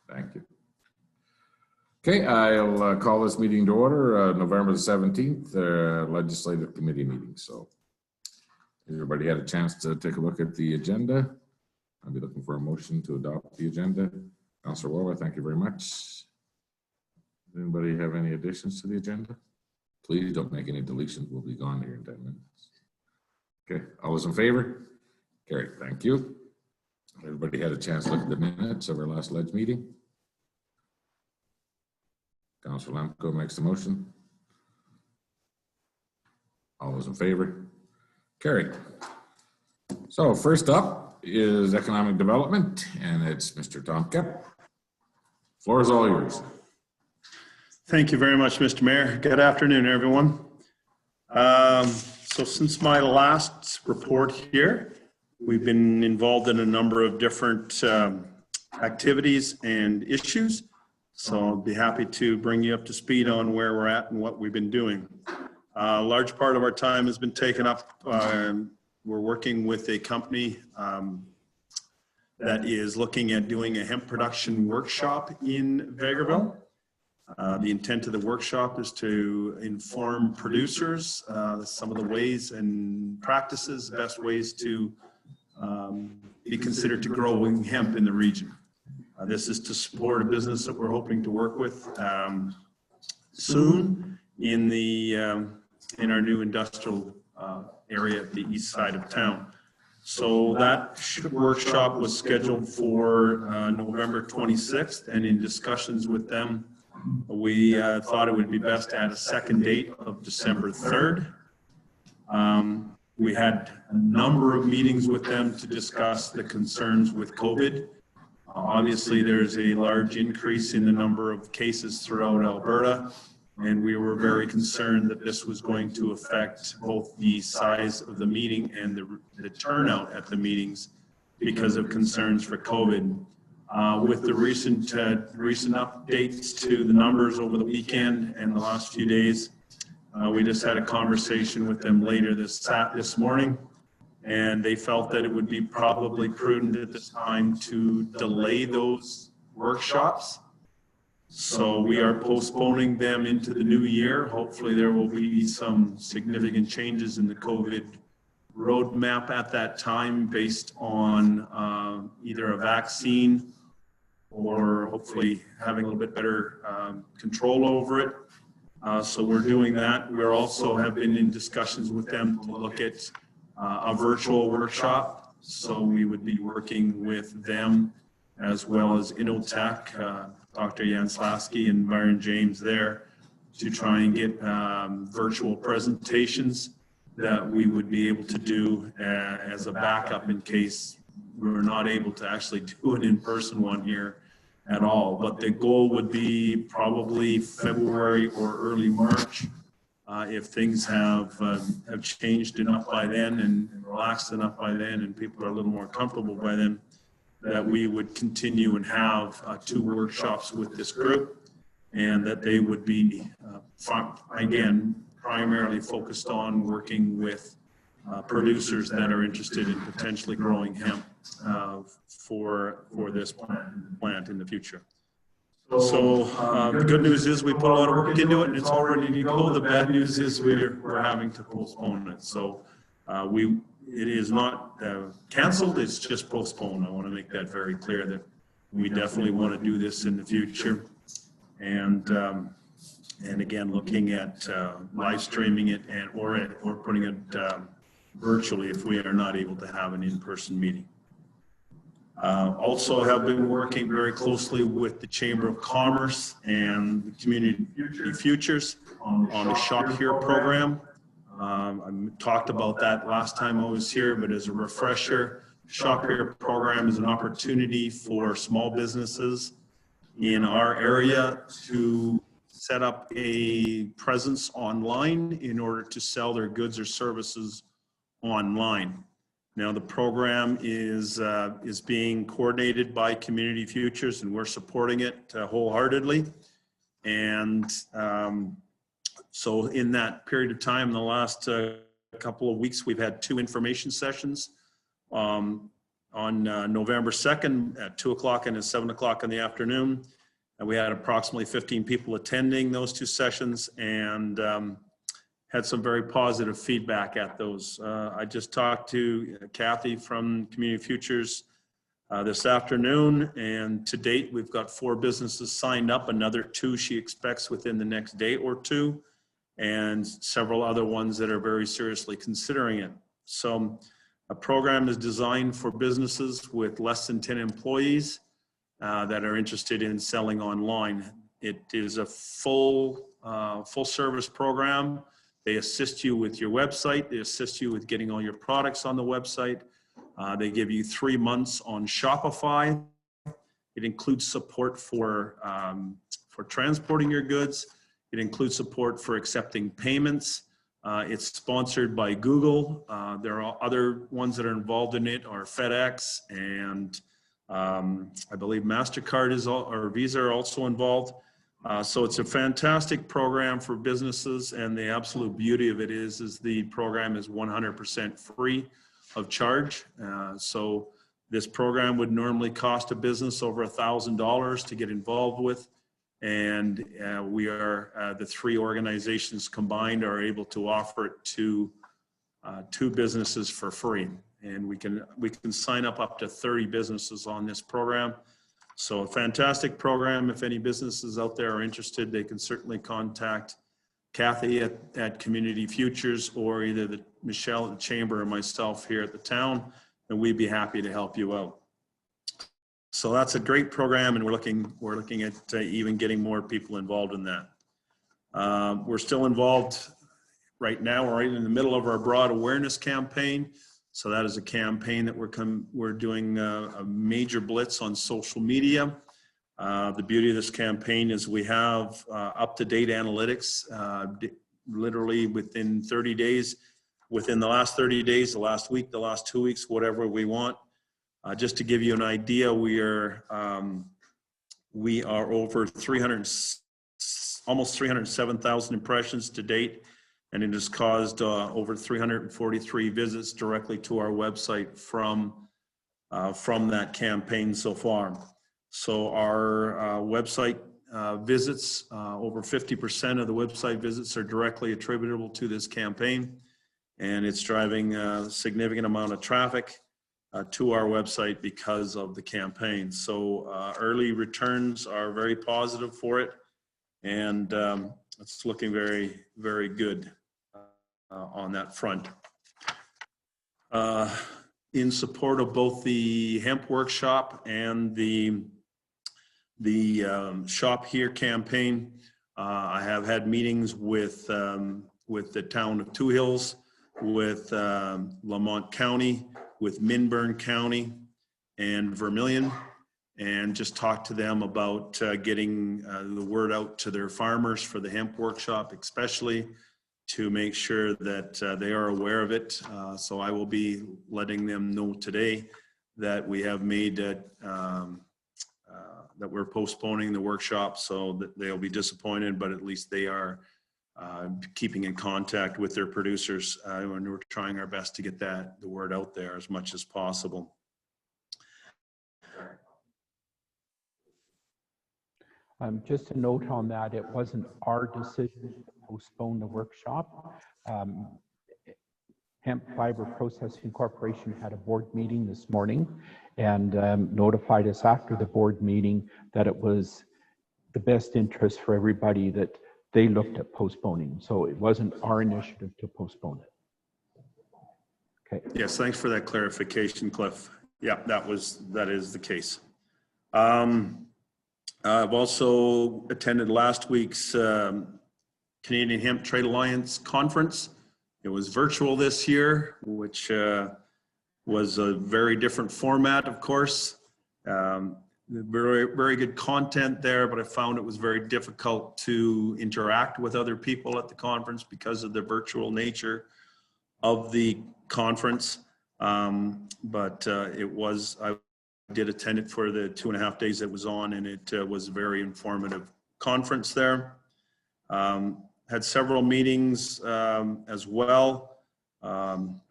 Thank you. Okay, I'll call this meeting to order, November the 17th, Legislative Committee meeting. So everybody had a chance to take a look at the agenda. I'll be looking for a motion to adopt the agenda. Councillor Waller, thank you very much. Does anybody have any additions to the agenda? Please don't make any deletions. We'll be gone here in 10 minutes. Okay, all those in favor? Carried, thank you. Everybody had a chance to look at the minutes of our last Ledge meeting. Councillor Lemko makes the motion. All those in favor? Carried. So first up is economic development, and it's Mr. Tom Kemp. Floor is all yours. Thank you very much, Mr. Mayor. Good afternoon, everyone. So since my last report here, we've been involved in a number of different activities and issues. So I'll be happy to bring you up to speed on where we're at and what we've been doing. A large part of our time has been taken up. We're working with a company that is looking at doing a hemp production workshop in Vegreville. The intent of the workshop is to inform producers some of the ways and practices, best ways to be considered to growing hemp in the region. This is to support a business that we're hoping to work with soon in our new industrial area at the east side of town. So that workshop was scheduled for November 26th, and in discussions with them, we thought it would be best to add a second date of December 3rd. We had a number of meetings with them to discuss the concerns with COVID. Obviously, there's a large increase in the number of cases throughout Alberta, and we were very concerned that this was going to affect both the size of the meeting and the turnout at the meetings because of concerns for COVID. With the recent updates to the numbers over the weekend and the last few days, we just had a conversation with them later this morning, and they felt that it would be probably prudent at this time to delay those workshops. So we are postponing them into the new year. Hopefully there will be some significant changes in the COVID roadmap at that time based on either a vaccine or hopefully having a little bit better control over it. So we're doing that. We also have been in discussions with them to look at a virtual workshop. So we would be working with them as well as Innotech, Dr. Janslavsky and Byron James there to try and get virtual presentations that we would be able to do as a backup in case we're not able to actually do an in-person one here at all. But the goal would be probably February or early March if things have changed enough by then and relaxed enough by then and people are a little more comfortable by then, that we would continue and have 2 workshops with this group, and that they would be, again, primarily focused on working with producers that are interested in potentially growing hemp for this plant in the future. So the good news is we put a lot of work into it and it's all ready to go. The bad news is we're having to postpone it. So it is not canceled, it's just postponed. I want to make that very clear that we definitely want to do this in the future. And again, looking at live streaming it or putting it virtually if we are not able to have an in-person meeting. Also have been working very closely with the Chamber of Commerce and the Community Futures on the Shop Here program. I talked about that last time I was here, but as a refresher, Shop Here program is an opportunity for small businesses in our area to set up a presence online in order to sell their goods or services online. Now the program is being coordinated by Community Futures, and we're supporting it wholeheartedly. And so in that period of time, the last couple of weeks, we've had 2 information sessions on November 2nd at 2 o'clock and at 7 o'clock in the afternoon. And we had approximately 15 people attending those 2 sessions, and had some very positive feedback at those. I just talked to Kathy from Community Futures this afternoon, and to date, we've got 4 businesses signed up, another 2 she expects within the next day or 2, and several other ones that are very seriously considering it. So a program is designed for businesses with less than 10 employees that are interested in selling online. It is a full service program. They assist you with your website. They assist you with getting all your products on the website. They give you 3 months on Shopify. It includes support for transporting your goods. It includes support for accepting payments. It's sponsored by Google. There are other ones that are involved in it, are FedEx, and I believe MasterCard or Visa are also involved. So it's a fantastic program for businesses, and the absolute beauty of it is the program is 100% free of charge. So this program would normally cost a business over $1,000 to get involved with, and we are the 3 organizations combined are able to offer it to 2 businesses for free, and we can sign up to 30 businesses on this program. So a fantastic program. If any businesses out there are interested, they can certainly contact Kathy at Community Futures, or either Michelle at the Chamber or myself here at the town, and we'd be happy to help you out. So that's a great program, and we're looking at even getting more people involved in that. We're still involved right now. We're right in the middle of our broad awareness campaign. So that is a campaign that we're doing a major blitz on social media. The beauty of this campaign is we have up-to-date analytics, literally within 30 days, within the last 30 days, the last week, the last 2 weeks, whatever we want. Just to give you an idea, we are over almost 307,000 impressions to date, and it has caused over 343 visits directly to our website from that campaign so far. So our website visits, over 50% of the website visits are directly attributable to this campaign, and it's driving a significant amount of traffic to our website because of the campaign. So early returns are very positive for it, and it's looking very, very good on that front. In support of both the hemp workshop and the Shop Here campaign, I have had meetings with the town of Two Hills, with Lamont County, with Minburn County, and Vermilion, and just talked to them about getting the word out to their farmers for the hemp workshop, especially to make sure that they are aware of it. So I will be letting them know today that we have made that we're postponing the workshop, so that they'll be disappointed, but at least they are keeping in contact with their producers, and we're trying our best to get the word out there as much as possible. Just a note on that, it wasn't our decision to postpone the workshop. Hemp Fiber Processing Corporation had a board meeting this morning and notified us after the board meeting that it was the best interest for everybody that they looked at postponing. So it wasn't our initiative to postpone it. Okay. Yes, thanks for that clarification, Cliff. Yeah, that is the case. I've also attended last week's Canadian Hemp Trade Alliance conference. It was virtual this year, which was a very different format, of course. Very, very good content there, but I found it was very difficult to interact with other people at the conference because of the virtual nature of the conference. But I did attend it for the 2.5 days it was on, and it was a very informative conference there. Had several meetings as well.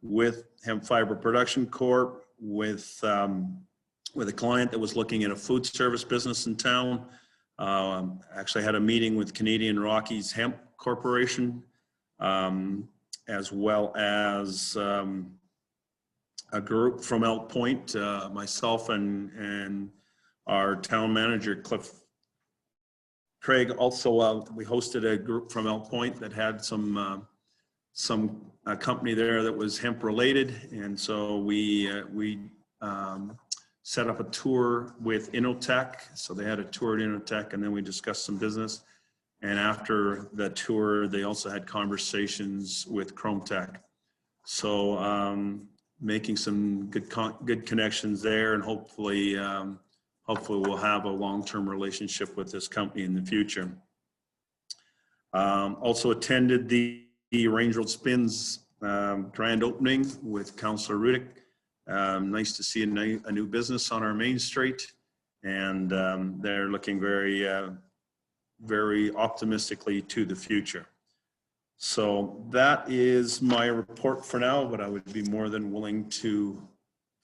with Hemp Fiber Production Corp, with a client that was looking at a food service business in town. Actually had a meeting with Canadian Rockies Hemp Corporation, as well as a group from Elk Point, myself and our town manager, Cliff Craig. Also, we hosted a group from Elk Point that had some company there that was hemp related. And so we set up a tour with Innotech. So they had a tour at Innotech, and then we discussed some business. And after the tour, they also had conversations with Chrometech. So making some good connections there, and hopefully we'll have a long-term relationship with this company in the future. Also attended the Range Road Spins grand opening with Councillor Rudick. Nice to see a new business on our main street, and they're looking very optimistically to the future. So that is my report for now, but I would be more than willing to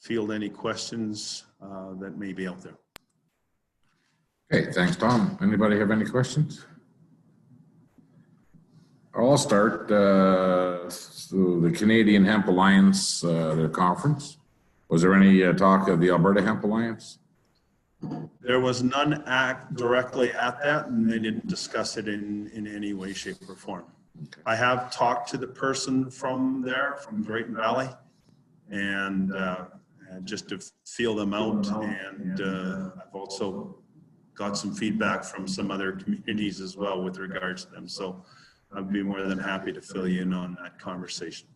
field any questions that may be out there. Okay, thanks, Tom. Anybody have any questions? I'll start. So the Canadian Hemp Alliance, their conference. Was there any talk of the Alberta Hemp Alliance? There was none directly at that, and they didn't discuss it in any way, shape, or form. Okay. I have talked to the person from there, from Drayton Valley, and just to feel them out. And I've also got some feedback from some other communities as well with regards to them. So I'd be more than happy to fill you in on that conversation.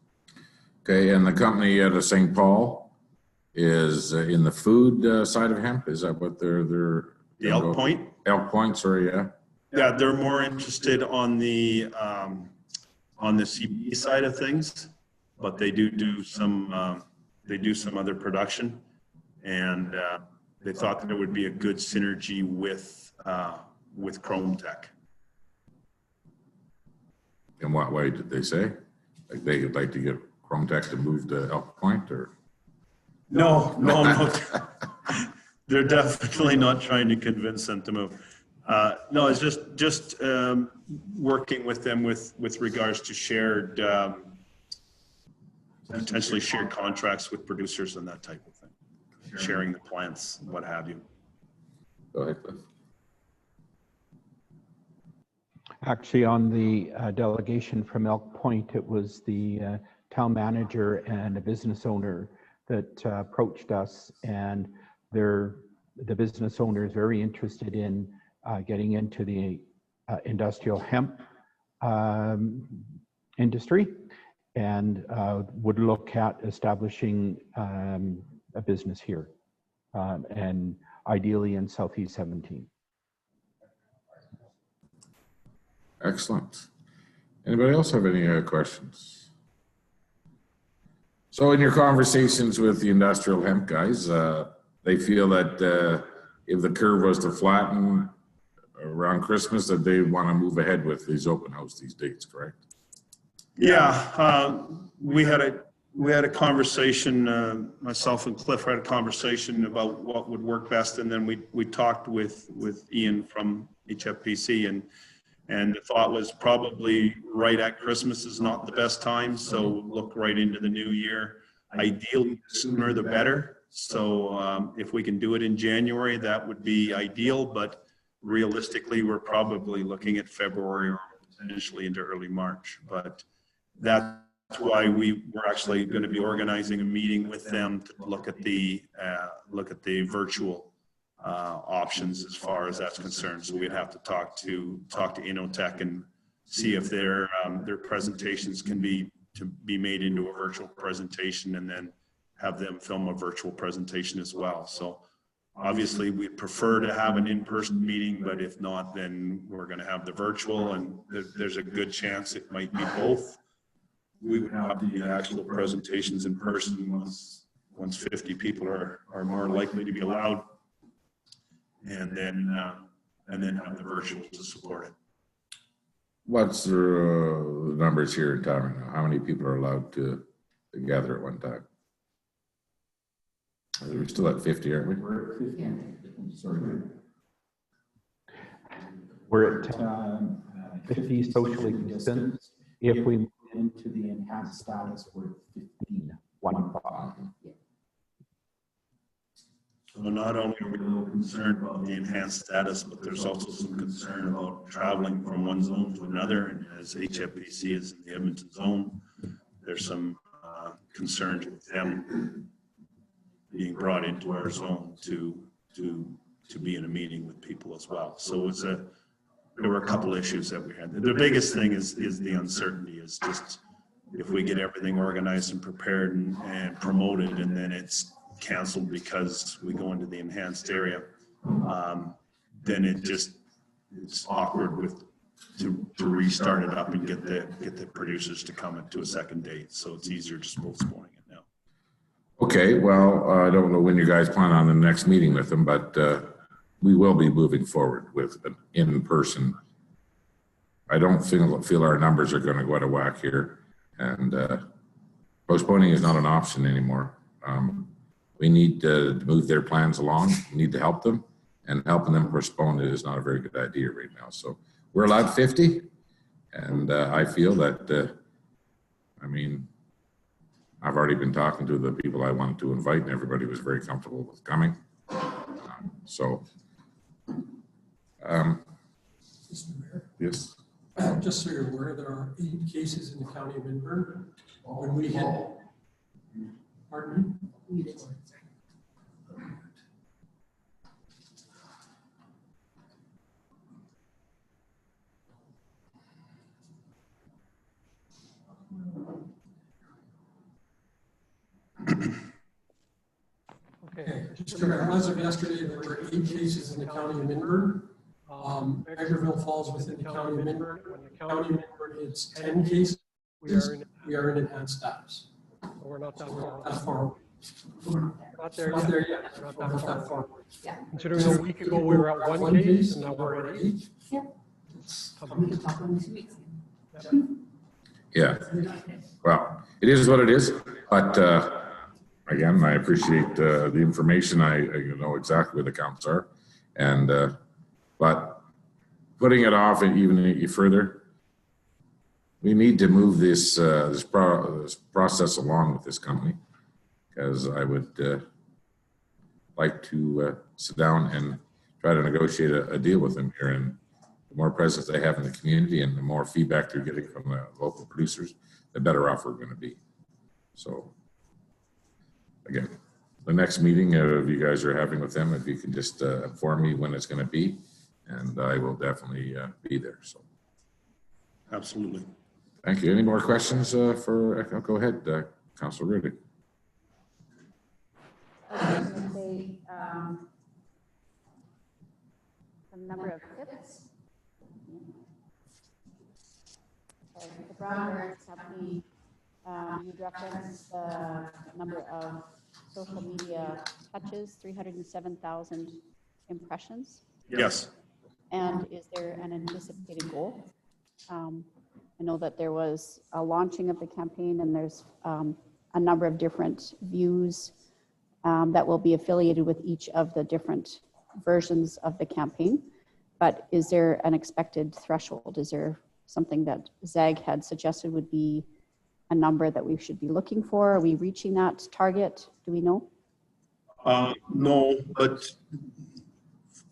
Okay, and the company out of St. Paul is in the food side of hemp. Is that what they're the Elk Point? Elk Point, sorry, yeah. Yeah, they're more interested on the CBD side of things, but they do some other production, and they thought that there would be a good synergy with Chrometech. In what way did they say? Like they would like to get Chrometech to move to Elk Point, or? No. They're definitely not trying to convince them to move. No, it's just working with them with regards to shared, potentially shared contracts with producers and that type of thing. Sharing the plants, what have you. Go ahead, Cliff. Actually, on the delegation from Elk Point, it was the town manager and a business owner that approached us, and the business owner is very interested in getting into the industrial hemp industry, and would look at establishing a business here, and ideally in Southeast 17. Excellent. Anybody else have any questions? So in your conversations with the industrial hemp guys, they feel that if the curve was to flatten around Christmas, that they want to move ahead with these open house, these dates, correct? Yeah, we had a conversation, myself and Cliff had a conversation about what would work best, and then we talked with Ian from HFPC, and the thought was probably right at Christmas is not the best time, so look right into the new year. Ideally, the sooner the better. So if we can do it in January, that would be ideal, but realistically, we're probably looking at February or potentially into early March. But that's why we're actually going to be organizing a meeting with them to look at the virtual options as far as that's concerned. So we'd have to talk to Innotech and see if their presentations can be made into a virtual presentation, and then have them film a virtual presentation as well. So obviously we'd prefer to have an in-person meeting, but if not, then we're going to have the virtual, and there's a good chance it might be both. We would have the actual presentations in person once 50 people are more likely to be allowed, and then have the virtual to support it. What's the numbers here in town right now? How many people are allowed to together at one time. We're still at 50, aren't we? We're at 50. Sorry. We're at 50 socially distant. If we move into the enhanced status, we're at 15. 1.5. So not only are we a little concerned about the enhanced status, but there's also some concern about traveling from one zone to another. And as HFPC is in the Edmonton zone, there's some concerns with them being brought into our zone to be in a meeting with people as well. So there were a couple issues that we had. The biggest thing is the uncertainty, is just if we get everything organized and prepared and promoted, and then it's canceled because we go into the enhanced area, then it's awkward to restart it up and get the producers to come into a second date. So it's easier just postponing it now. Okay, well, I don't know when you guys plan on the next meeting with them, but we will be moving forward with an in-person. I don't feel our numbers are going to go out of whack here, and postponing is not an option anymore. We need to move their plans along. We need to help them, and helping them postpone it is not a very good idea right now. So we're allowed 50, and I feel that, I mean, I've already been talking to the people I wanted to invite, and everybody was very comfortable with coming. Yes. Just so you're aware, there are 8 cases in the county of Midburn. When we hit, pardon me? Okay, just remember, as of yesterday, there were 8 cases in the county of Midburn. Edgarville falls within the county of Midburn. When the county of Midburn hits 10 cases, we are in enhanced status. We're not that That far. far. Not there Not yet. there yet. Not Not that that far. far. Considering a week ago we were at 1 case and now we're at 8. It's We can talk in 2 weeks. Yeah. Well, it is what it is, but again, I appreciate the information. I know exactly where the counts are, and but putting it off even further, we need to move this process along with this company, because I would like to sit down and try to negotiate a deal with them here. And the more presence they have in the community and the more feedback they're getting from the local producers, the better off we're going to be. So again, the next meeting you guys are having with them, if you can just inform me when it's going to be, and I will definitely be there. So Absolutely. thank you. Any more questions go ahead, Councilor Rudy. The number of tips. The Brown Barracks Company, you referenced the number of social media touches, 307,000 impressions. Yes. And is there an anticipated goal? I know that there was a launching of the campaign, and there's a number of different views that will be affiliated with each of the different versions of the campaign. But is there an expected threshold? Is there something that ZAG had suggested would be a number that we should be looking for? Are we reaching that target? Do we know? No, but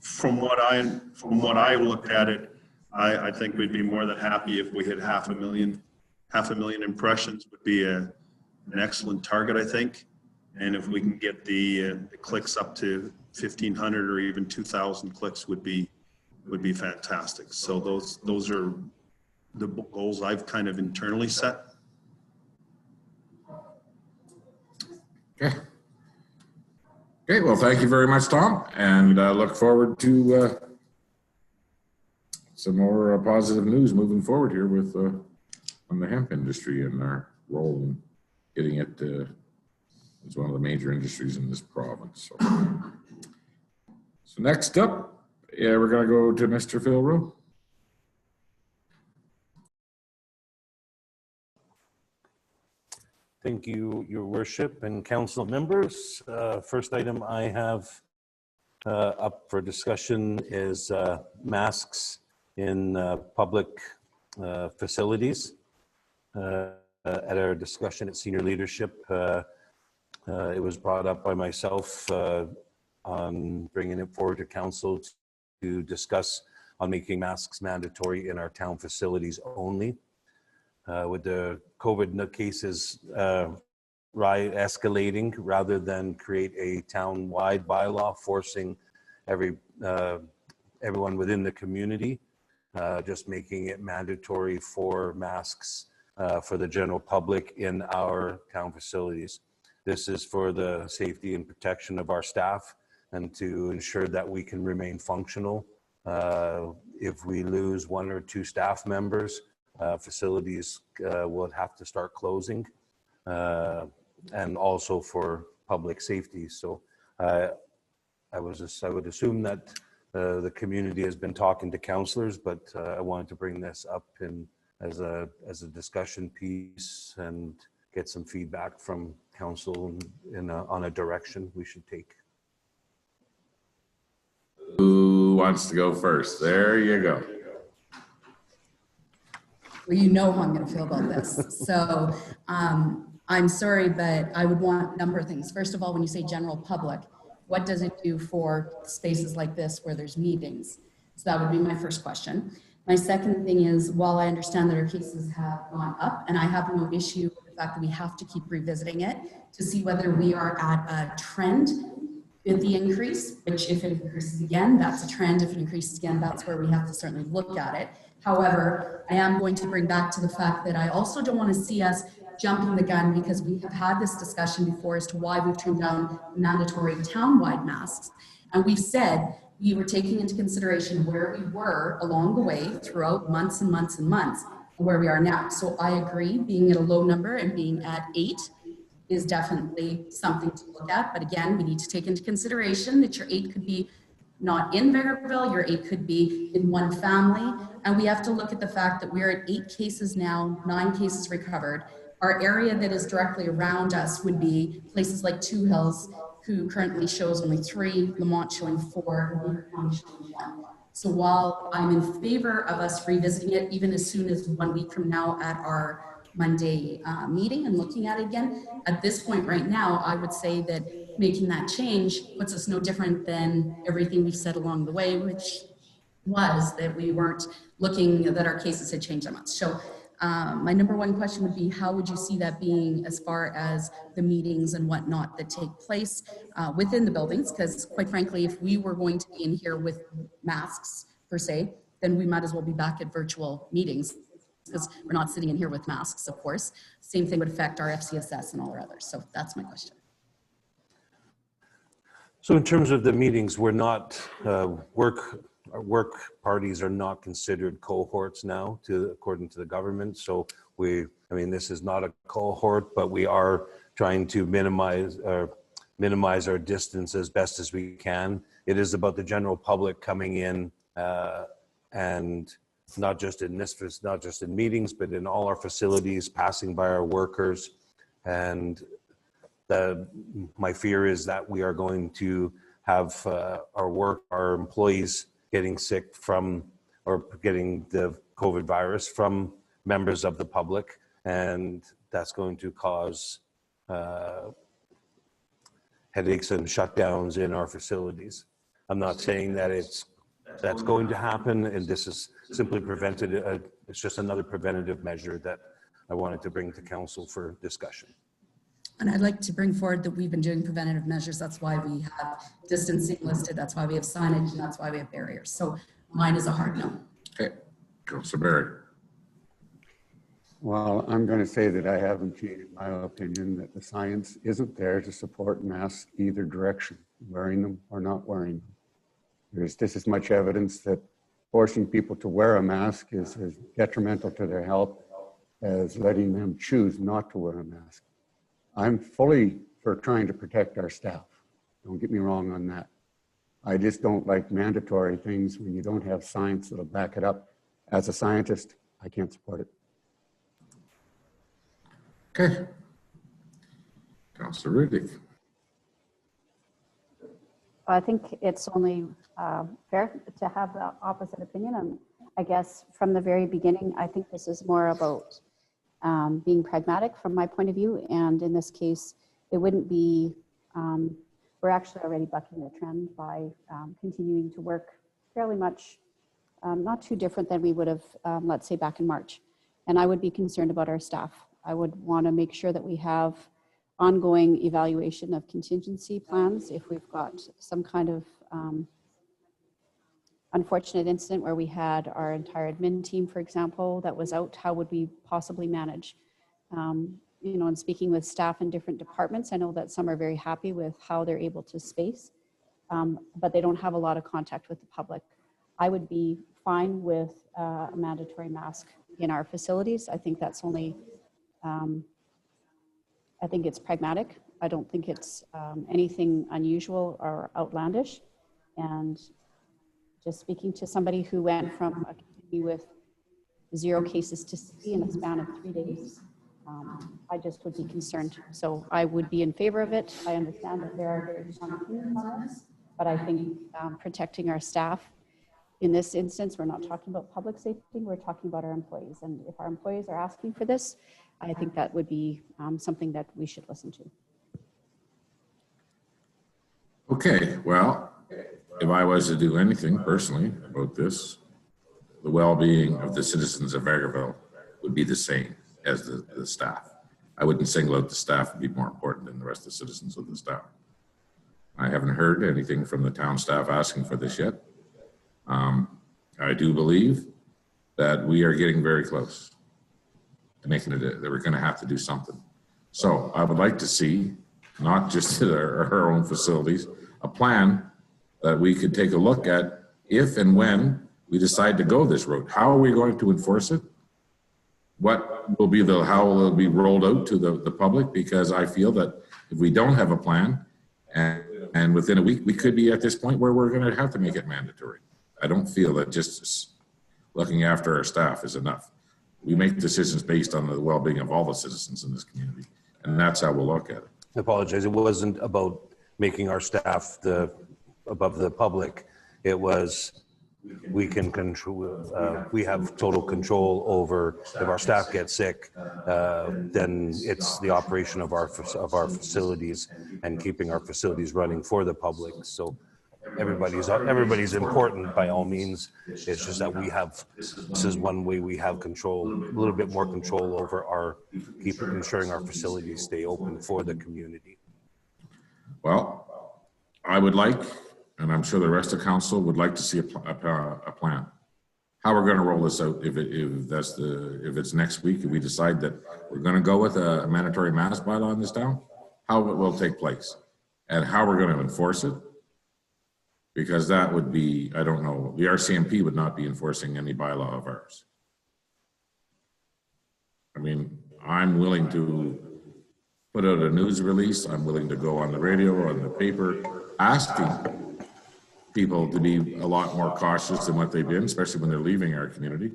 from what I looked at it, I think we'd be more than happy if we hit 500,000 impressions would be an excellent target, I think. And if we can get the clicks up to 1,500 or even 2,000 clicks would be fantastic. So those are the goals I've kind of internally set. Okay. Okay, well, thank you very much, Tom, and look forward to some more positive news moving forward here with on the hemp industry and our role in getting it as one of the major industries in this province. So next up, we're going to go to Mr. Phil Rowe. Thank Thank you, Your Worship and council members. First item I have up for discussion is masks in public facilities. At our discussion at senior leadership, it was brought up by myself on bringing it forward to council to discuss on making masks mandatory in our town facilities only. With the COVID cases escalating, rather than create a town-wide bylaw forcing everyone within the community, just making it mandatory for masks for the general public in our town facilities. This is for the safety and protection of our staff and to ensure that we can remain functional. If we lose 1 or 2 staff members, facilities will have to start closing, and also for public safety. So I would assume that the community has been talking to councillors, but I wanted to bring this up as a discussion piece and get some feedback from council on a direction we should take. Who wants to go first? There you go. Well, you know how I'm going to feel about this. So I'm sorry, but I would want a number of things. First of all, when you say general public, what does it do for spaces like this where there's meetings? So that would be my first question. My second thing is, while I understand that our cases have gone up, and I have no issue with the fact that we have to keep revisiting it to see whether we are at a trend with the increase, which if it increases again, that's a trend. If it increases again, that's where we have to certainly look at it. However, I am going to bring back to the fact that I also don't want to see us jumping the gun, because we have had this discussion before as to why we've turned down mandatory town-wide masks. And we've said we were taking into consideration where we were along the way throughout months and months and months, and where we are now. So I agree, being at a low number and being at 8 is definitely something to look at. But again, we need to take into consideration that your 8 could be not in Vegreville, your 8 could be in one family. And we have to look at the fact that we're at 8 cases now, 9 cases recovered. Our area that is directly around us would be places like Two Hills, who currently shows only 3, Lamont showing 4, and Beaver County showing 1. So while I'm in favor of us revisiting it, even as soon as 1 week from now at our Monday meeting and looking at it again, at this point right now, I would say that making that change puts us no different than everything we've said along the way, which was that we weren't looking, that our cases had changed that much. So my number one question would be, how would you see that being as far as the meetings and whatnot that take place within the buildings? Because quite frankly, if we were going to be in here with masks per se, then we might as well be back at virtual meetings, because we're not sitting in here with masks, of course. Same thing would affect our FCSS and all our others. So that's my question. So in terms of the meetings, we're not, our work parties are not considered cohorts now, according to the government. So this is not a cohort, but we are trying to minimize our distance as best as we can. It is about the general public coming in, and not just in meetings, but in all our facilities, passing by our workers. And my fear is that we are going to have our employees getting sick from, or getting the COVID virus from members of the public. And that's going to cause headaches and shutdowns in our facilities. I'm not saying that that's going to happen, and this is simply it's just another preventative measure that I wanted to bring to council for discussion. And I'd like to bring forward that we've been doing preventative measures. That's why we have distancing listed. That's why we have signage, and that's why we have barriers. So mine is a hard no. Okay, Councilor Barry. Well, I'm going to say that I haven't changed my opinion that the science isn't there to support masks either direction, wearing them or not wearing them. There's just as much evidence that forcing people to wear a mask is as detrimental to their health as letting them choose not to wear a mask. I'm fully for trying to protect our staff. Don't get me wrong on that. I just don't like mandatory things when you don't have science that'll back it up. As a scientist, I can't support it. Okay. Councillor Riddick. I think it's only fair to have the opposite opinion. And I guess from the very beginning, I think this is more about being pragmatic from my point of view. And in this case, it wouldn't be, we're actually already bucking the trend by continuing to work fairly much, not too different than we would have, let's say, back in March. And I would be concerned about our staff. I would want to make sure that we have ongoing evaluation of contingency plans. If we've got some kind of unfortunate incident where we had our entire admin team, for example, that was out, how would we possibly manage? You know, and speaking with staff in different departments, I know that some are very happy with how they're able to space, but they don't have a lot of contact with the public. I would be fine with a mandatory mask in our facilities. I think that's only, I think it's pragmatic. I don't think it's anything unusual or outlandish. And just speaking to somebody who went from a community with 0 cases to 60 in a span of 3 days, I just would be concerned. So I would be in favor of it. I understand that there are very strong opinions on this, but I think protecting our staff, in this instance, we're not talking about public safety, we're talking about our employees. And if our employees are asking for this, I think that would be something that we should listen to. Okay, well, if I was to do anything personally about this, the well-being of the citizens of Vegreville would be the same as the staff. I wouldn't single out the staff would be more important than the rest of the citizens of the staff. I haven't heard anything from the town staff asking for this yet. I do believe that we are getting very close to making it, that we're going to have to do something. So I would like to see, not just our own facilities, a plan that we could take a look at if and when we decide to go this route. How are we going to enforce it? What will be how will it be rolled out to the public? Because I feel that if we don't have a plan and within a week, we could be at this point where we're going to have to make it mandatory. I don't feel that just looking after our staff is enough. We make decisions based on the well-being of all the citizens in this community, and that's how we'll look at it. I apologize. It wasn't about making our staff above the public. It was we can control. We have total control over if our staff gets sick. Then it's the operation of our facilities and keeping our facilities running for the public. So everybody's important by all means. It's just that this is one way we have control, a little bit more control over ensuring our facilities stay open for the community. Well, I would like, and I'm sure the rest of council would like to see a plan. How we're going to roll this out if it's next week, if we decide that we're going to go with a mandatory mask bylaw in this town, how it will take place and how we're going to enforce it. Because that would be, I don't know, the RCMP would not be enforcing any bylaw of ours. I mean, I'm willing to put out a news release. I'm willing to go on the radio or on the paper asking people to be a lot more cautious than what they've been, especially when they're leaving our community.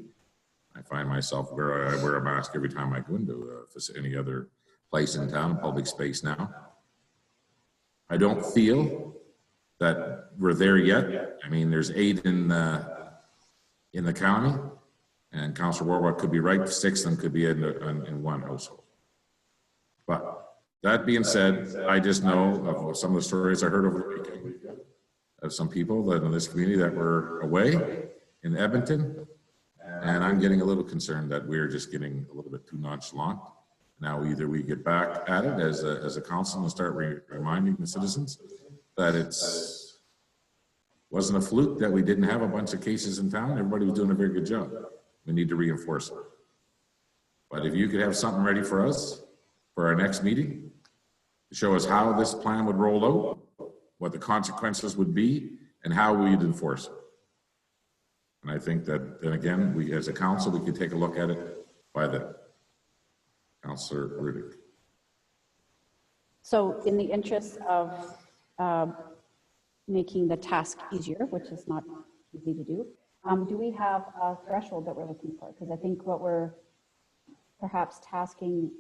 I find myself where I wear a mask every time I go into any other place in town, public space now. I don't feel that we're there yet. I mean, there's 8 in the county, and Councillor Warwick could be right. 6 of them could be in one household. But that being said, I just know of some of the stories I heard over the weekend of some people that in this community that were away in Edmonton, and I'm getting a little concerned that we're just getting a little bit too nonchalant. Now, either we get back at it as a council and start reminding the citizens that wasn't a fluke that we didn't have a bunch of cases in town. Everybody was doing a very good job. We need to reinforce it. But if you could have something ready for us for our next meeting, to show us how this plan would roll out, what the consequences would be, and how we'd enforce it. And I think that, then again, we as a council, we could take a look at it by then. Councillor Riddick. So in the interest of making the task easier, which is not easy to do we have a threshold that we're looking for? Because I think what we're perhaps tasking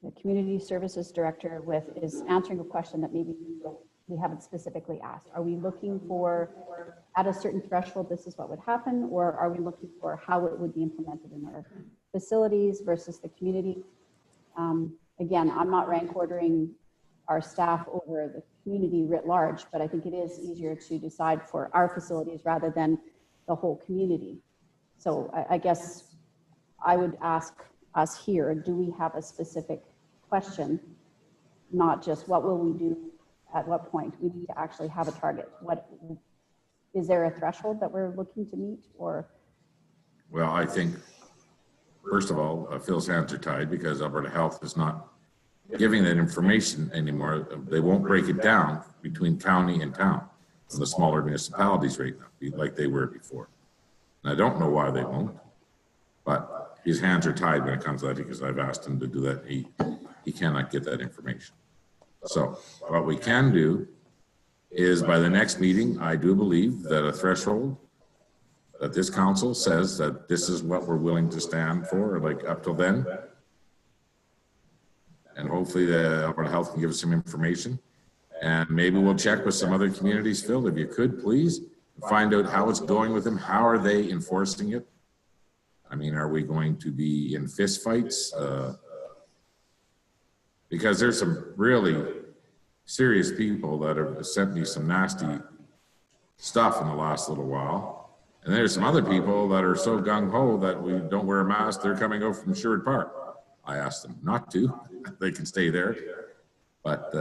the community services director is answering a question that maybe we haven't specifically asked. Are we looking for, at a certain threshold, this is what would happen, or are we looking for how it would be implemented in our facilities versus the community? Again, I'm not rank ordering our staff over the community writ large, but I think it is easier to decide for our facilities rather than the whole community. So I guess I would ask us here, do we have a specific question? Not just what will we do at what point? We need to actually have a target. What is there a threshold that we're looking to meet, or? Well, I think, first of all, Phil's hands are tied because Alberta Health is not giving that information anymore. They won't break it down between county and town in the smaller municipalities right now, like they were before. And I don't know why they won't, but his hands are tied when it comes to that because I've asked him to do that. He cannot get that information. So what we can do is by the next meeting, I do believe that a threshold that this council says that this is what we're willing to stand for, like up till then. And hopefully the Alberta Health can give us some information. And maybe we'll check with some other communities, Phil, if you could, please, find out how it's going with them. How are they enforcing it? I mean, are we going to be in fist fights? Because there's some really serious people that have sent me some nasty stuff in the last little while. And there's some other people that are so gung-ho that we don't wear a mask. They're coming out from Sherwood Park. I asked them not to. They can stay there. But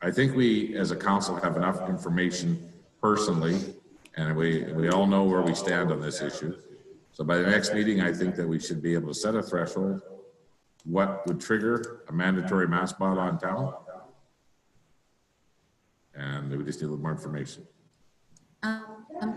I think we, as a council, have enough information personally, and we all know where we stand on this issue. So by the next meeting, I think that we should be able to set a threshold. What would trigger a mandatory mask bot on town? And we just need a little more information.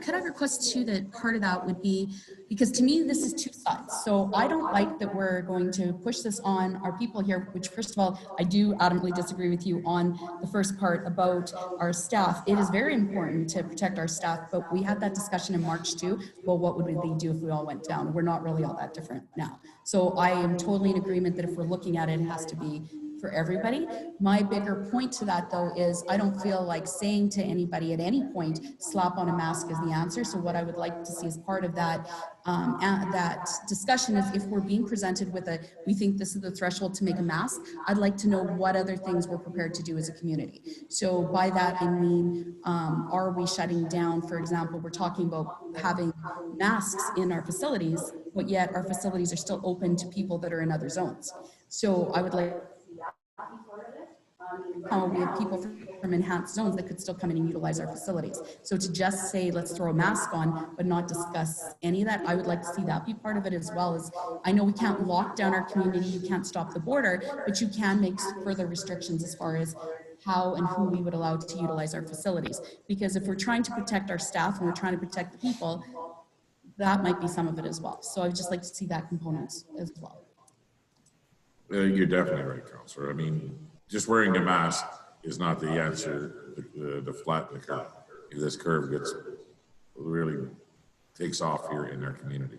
Could I request too that part of that would be, because to me, this is two sides. So I don't like that we're going to push this on our people here, which first of all, I do adamantly disagree with you on the first part about our staff. It is very important to protect our staff, but we had that discussion in March too. Well, what would they do if we all went down? We're not really all that different now. So I am totally in agreement that if we're looking at it, it has to be for everybody. My bigger point to that though is I don't feel like saying to anybody at any point, slap on a mask is the answer. So what I would like to see as part of that, that discussion is if we're being presented with we think this is the threshold to make a mask, I'd like to know what other things we're prepared to do as a community. So by that, I mean, are we shutting down, for example, we're talking about having masks in our facilities, but yet our facilities are still open to people that are in other zones. So I would like we have people from enhanced zones that could still come in and utilize our facilities. So to just say, let's throw a mask on, but not discuss any of that, I would like to see that be part of it as well. As I know we can't lock down our community, you can't stop the border, but you can make further restrictions as far as how and who we would allow to utilize our facilities. Because if we're trying to protect our staff and we're trying to protect the people, that might be some of it as well. So I would just like to see that component as well. You're definitely right, Councillor. I mean, just wearing a mask is not the answer to flatten the curve. If this curve really takes off here in our community,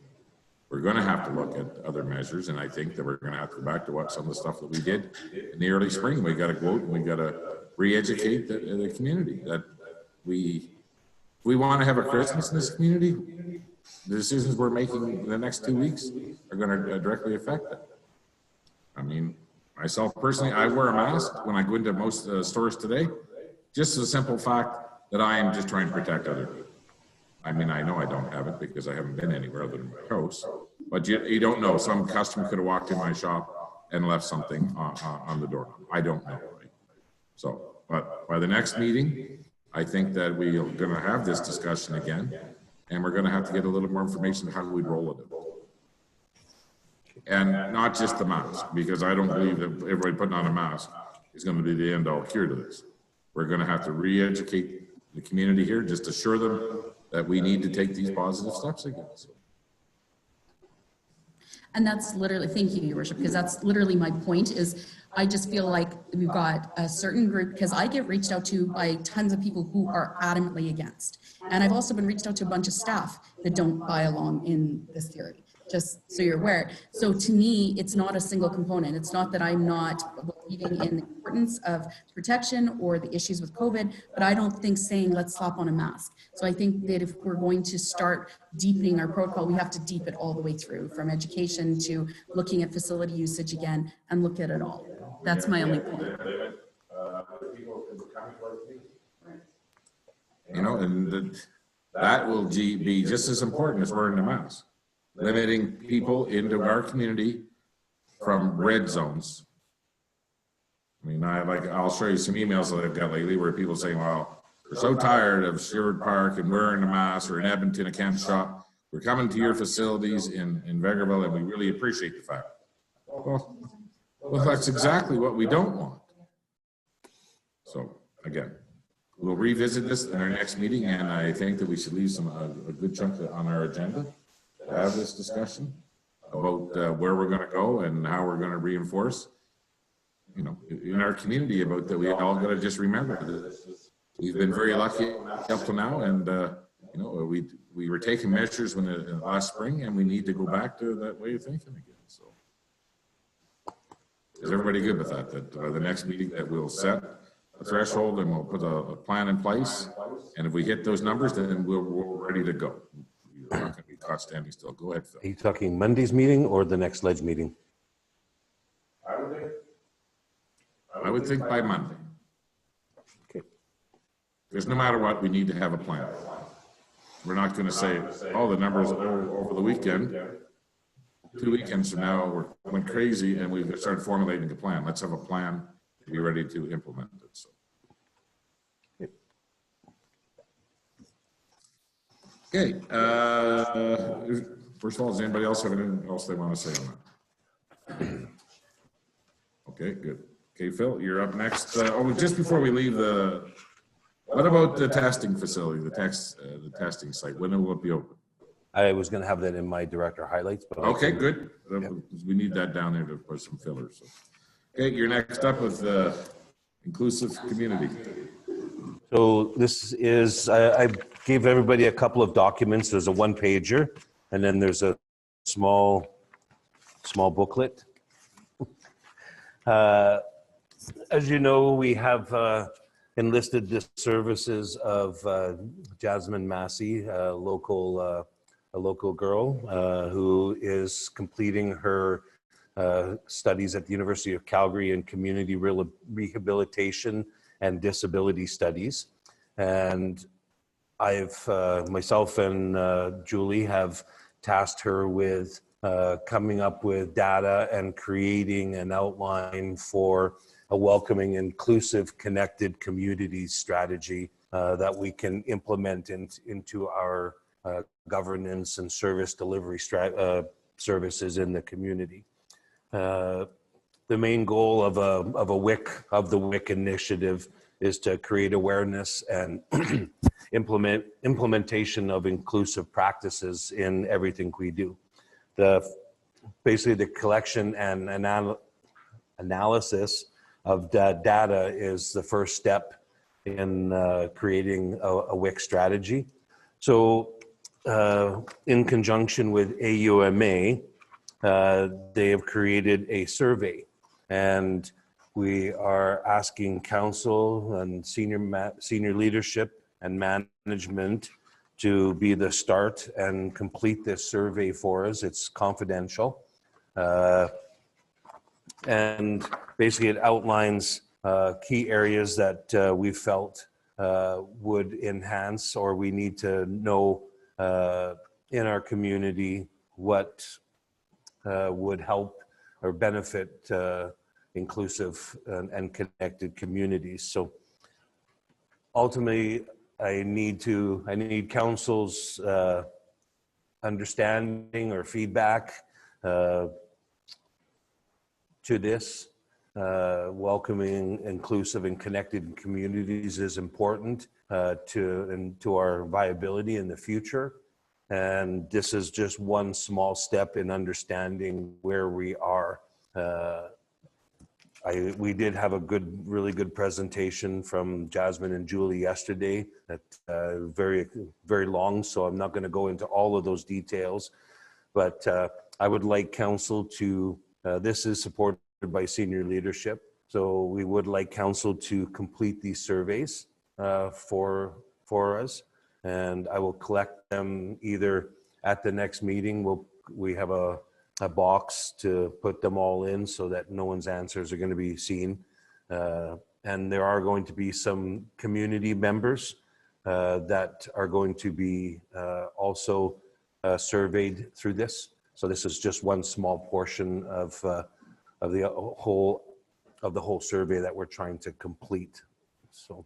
we're going to have to look at other measures, and I think that we're going to have to go back to what some of the stuff that we did in the early spring. We got to go out and we got to re-educate the community that we want to have a Christmas in this community. The decisions we're making in the next 2 weeks are going to directly affect that. I mean, myself personally, I wear a mask when I go into most stores today, just the simple fact that I am just trying to protect other people. I mean, I know I don't have it because I haven't been anywhere other than my house, but you don't know. Some customer could have walked in my shop and left something on the door. I don't know, right? So, but by the next meeting, I think that we're going to have this discussion again, and we're going to have to get a little more information on how we roll it out. And not just the mask, because I don't believe that everybody putting on a mask is going to be the end all cure to this. We're going to have to re-educate the community here, just assure them that we need to take these positive steps again. And that's literally, thank you, Your Worship, because that's literally my point is I just feel like we've got a certain group, because I get reached out to by tons of people who are adamantly against. And I've also been reached out to a bunch of staff that don't buy along in this theory. just so you're aware. So to me, it's not a single component. It's not that I'm not believing in the importance of protection or the issues with COVID, but I don't think saying let's slap on a mask. So I think that if we're going to start deepening our protocol, we have to deep it all the way through, from education to looking at facility usage again, and look at it all. That's my only point. You know, and that will be just as important as wearing the mask. Limiting people into our community from red zones. I mean, I'll show you some emails that I've got lately where people saying, well, we're so tired of Sherwood Park and wearing a mask, or in Edmonton, a camp shop. We're coming to your facilities in Vegreville, and we really appreciate the fact. Well, that's exactly what we don't want. So again, we'll revisit this in our next meeting, and I think that we should leave a good chunk on our agenda to have this discussion about where we're going to go and how we're going to reinforce, you know, in our community about that. We all got to just remember that we've been very lucky up to now, and you know, we were taking measures last spring, and we need to go back to that way of thinking again. So, is everybody good with that? That the next meeting that we'll set a threshold and we'll put a plan in place, and if we hit those numbers, then we're ready to go. We're not going to be caught standing still. Go ahead, Phil. Are you talking Monday's meeting or the next ledge meeting? I would think by Monday. Okay. Because no matter what, we need to have a plan. We're not going to say, oh, the numbers over the weekend. 2 weekends from now, we went crazy and we've started formulating a plan. Let's have a plan to be ready to implement it. So. Okay. First of all, does anybody else have anything else they want to say on that? Okay, good. Okay, Phil, you're up next. Just before we leave, what about the testing facility, the testing site? When will it be open? I was going to have that in my director highlights, but okay, good. Yeah. We need that down there to put some fillers. So. Okay, you're next up with inclusive community. So this is, I gave everybody a couple of documents. There's a one-pager, and then there's a small booklet. As you know, we have enlisted the services of Jasmine Massey, a local girl who is completing her studies at the University of Calgary in community rehabilitation and disability studies. And myself and Julie have tasked her with coming up with data and creating an outline for a welcoming, inclusive, connected community strategy that we can implement into our governance and service delivery services in the community. The main goal of the WIC initiative is to create awareness and implementation of inclusive practices in everything we do. Basically the collection and analysis of data is the first step in creating a WIC strategy. So in conjunction with AUMA, they have created a survey, and we are asking council and senior leadership and management to be the start and complete this survey for us. It's confidential. And basically it outlines key areas that we felt would enhance, or we need to know in our community what would help or benefit inclusive and connected communities. So ultimately, I need council's understanding or feedback to this. Welcoming, inclusive, and connected communities is important to our viability in the future. And this is just one small step in understanding where we are. We did have a really good presentation from Jasmine and Julie yesterday. That very long, so I'm not going to go into all of those details. But I would like council to, this is supported by senior leadership, so we would like council to complete these surveys for us, and I will collect them either at the next meeting. We have a box to put them all in so that no one's answers are going to be seen. And there are going to be some community members that are going to be also surveyed through this. So this is just one small portion of the whole survey that we're trying to complete. So,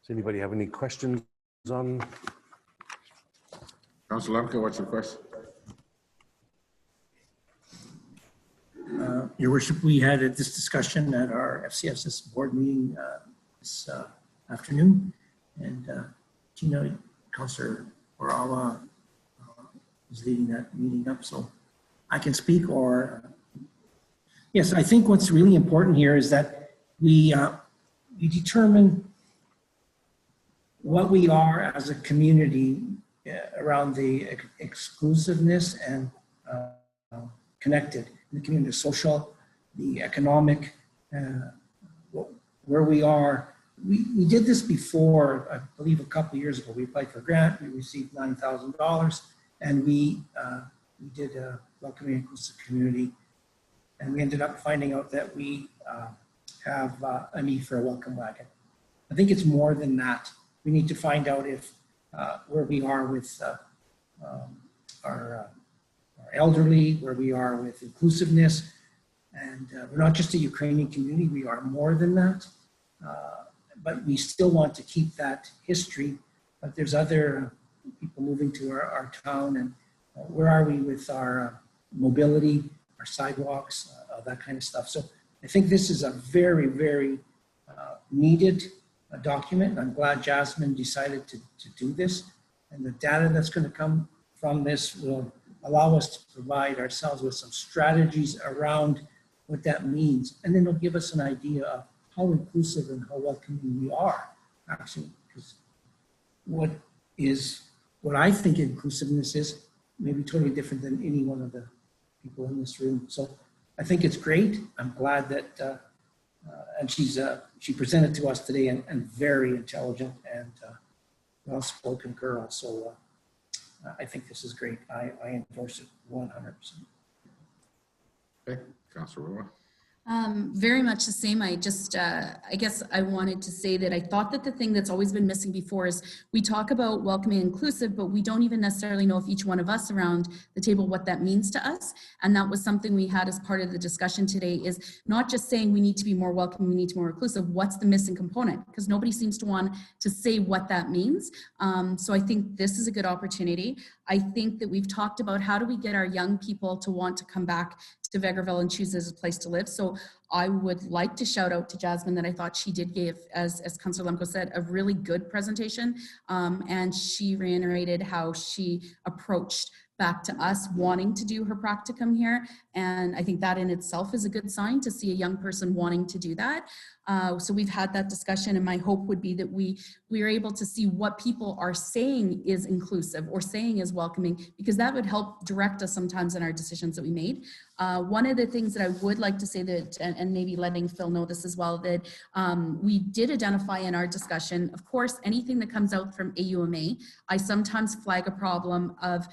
does anybody have any questions on? Councilor Lemke, what's your question? Your worship, we had this discussion at our FCSS board meeting this afternoon, and Gina, Councillor Orawa is leading that meeting up, so I can speak. Or yes, I think what's really important here is that we determine what we are as a community around the exclusiveness and connected in the community, the social, the economic, where we are. We did this before, I believe a couple of years ago. We applied for a grant, we received $9,000, and we did a welcoming inclusive community. And we ended up finding out that we have a need for a welcome wagon. I think it's more than that. We need to find out if where we are with our elderly, where we are with inclusiveness. And we're not just a Ukrainian community, we are more than that. But we still want to keep that history. But there's other people moving to our town, and where are we with our mobility, our sidewalks, that kind of stuff. So I think this is a very, very needed document, and I'm glad Jasmine decided to do this. And the data that's going to come from this will allow us to provide ourselves with some strategies around what that means. And then it'll give us an idea of how inclusive and how welcoming we are, actually, because what I think inclusiveness is maybe totally different than any one of the people in this room. So I think it's great. I'm glad that, and she presented to us today, and very intelligent and well-spoken girl. So I think this is great. I endorse it 100%. Okay, Councilor Roy. Very much the same. I just, I guess I wanted to say that I thought that the thing that's always been missing before is we talk about welcoming and inclusive, but we don't even necessarily know if each one of us around the table, what that means to us. And that was something we had as part of the discussion today, is not just saying we need to be more welcoming, we need to be more inclusive. What's the missing component? Because nobody seems to want to say what that means. So I think this is a good opportunity. I think that we've talked about how do we get our young people to want to come back to Vegreville and choose as a place to live. So I would like to shout out to Jasmine that I thought she did give, as Councillor Lemko said, a really good presentation. And she reiterated how she approached back to us wanting to do her practicum here. And I think that in itself is a good sign to see a young person wanting to do that. So we've had that discussion, and my hope would be that we are able to see what people are saying is inclusive or saying is welcoming, because that would help direct us sometimes in our decisions that we made. One of the things that I would like to say that, and maybe letting Phil know this as well, that we did identify in our discussion, of course, anything that comes out from AUMA, I sometimes flag a problem of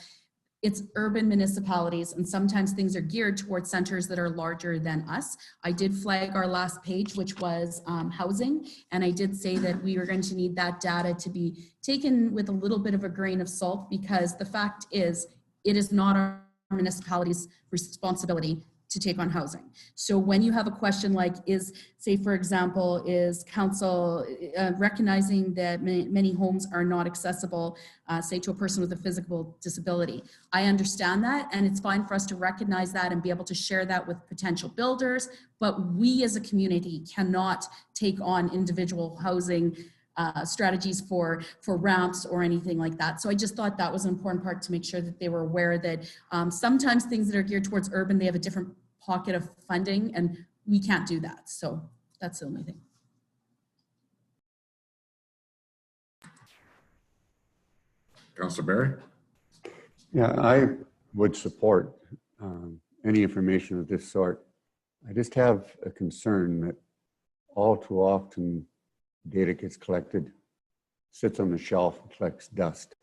it's urban municipalities, and sometimes things are geared towards centers that are larger than us. I did flag our last page, which was housing, and I did say that we were going to need that data to be taken with a little bit of a grain of salt, because the fact is, it is not our municipality's responsibility to take on housing. So when you have a question like, is, say for example, is council recognizing that many homes are not accessible, say to a person with a physical disability? I understand that, and it's fine for us to recognize that and be able to share that with potential builders, but we as a community cannot take on individual housing strategies for ramps or anything like that. So I just thought that was an important part to make sure that they were aware that sometimes things that are geared towards urban, they have a different pocket of funding, and we can't do that. So that's the only thing. Councilor Barry. Yeah, I would support any information of this sort. I just have a concern that all too often data gets collected, sits on the shelf and collects dust.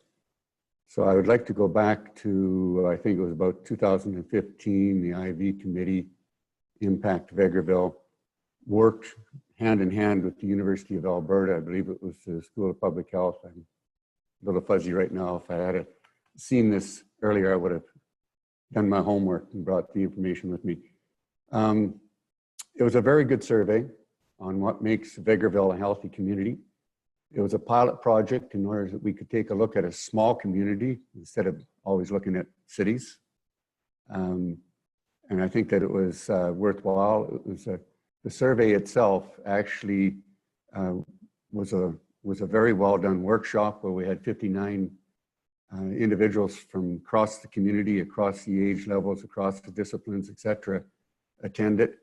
So I would like to go back to, I think it was about 2015, the IV committee, Impact Vegreville, worked hand in hand with the University of Alberta. I believe it was the School of Public Health. I'm a little fuzzy right now. If I had seen this earlier, I would have done my homework and brought the information with me. It was a very good survey on what makes Vegreville a healthy community. It was a pilot project in order that we could take a look at a small community instead of always looking at cities. And I think that it was worthwhile. It was the survey itself actually was a very well done workshop where we had 59 individuals from across the community, across the age levels, across the disciplines, etc., attend it.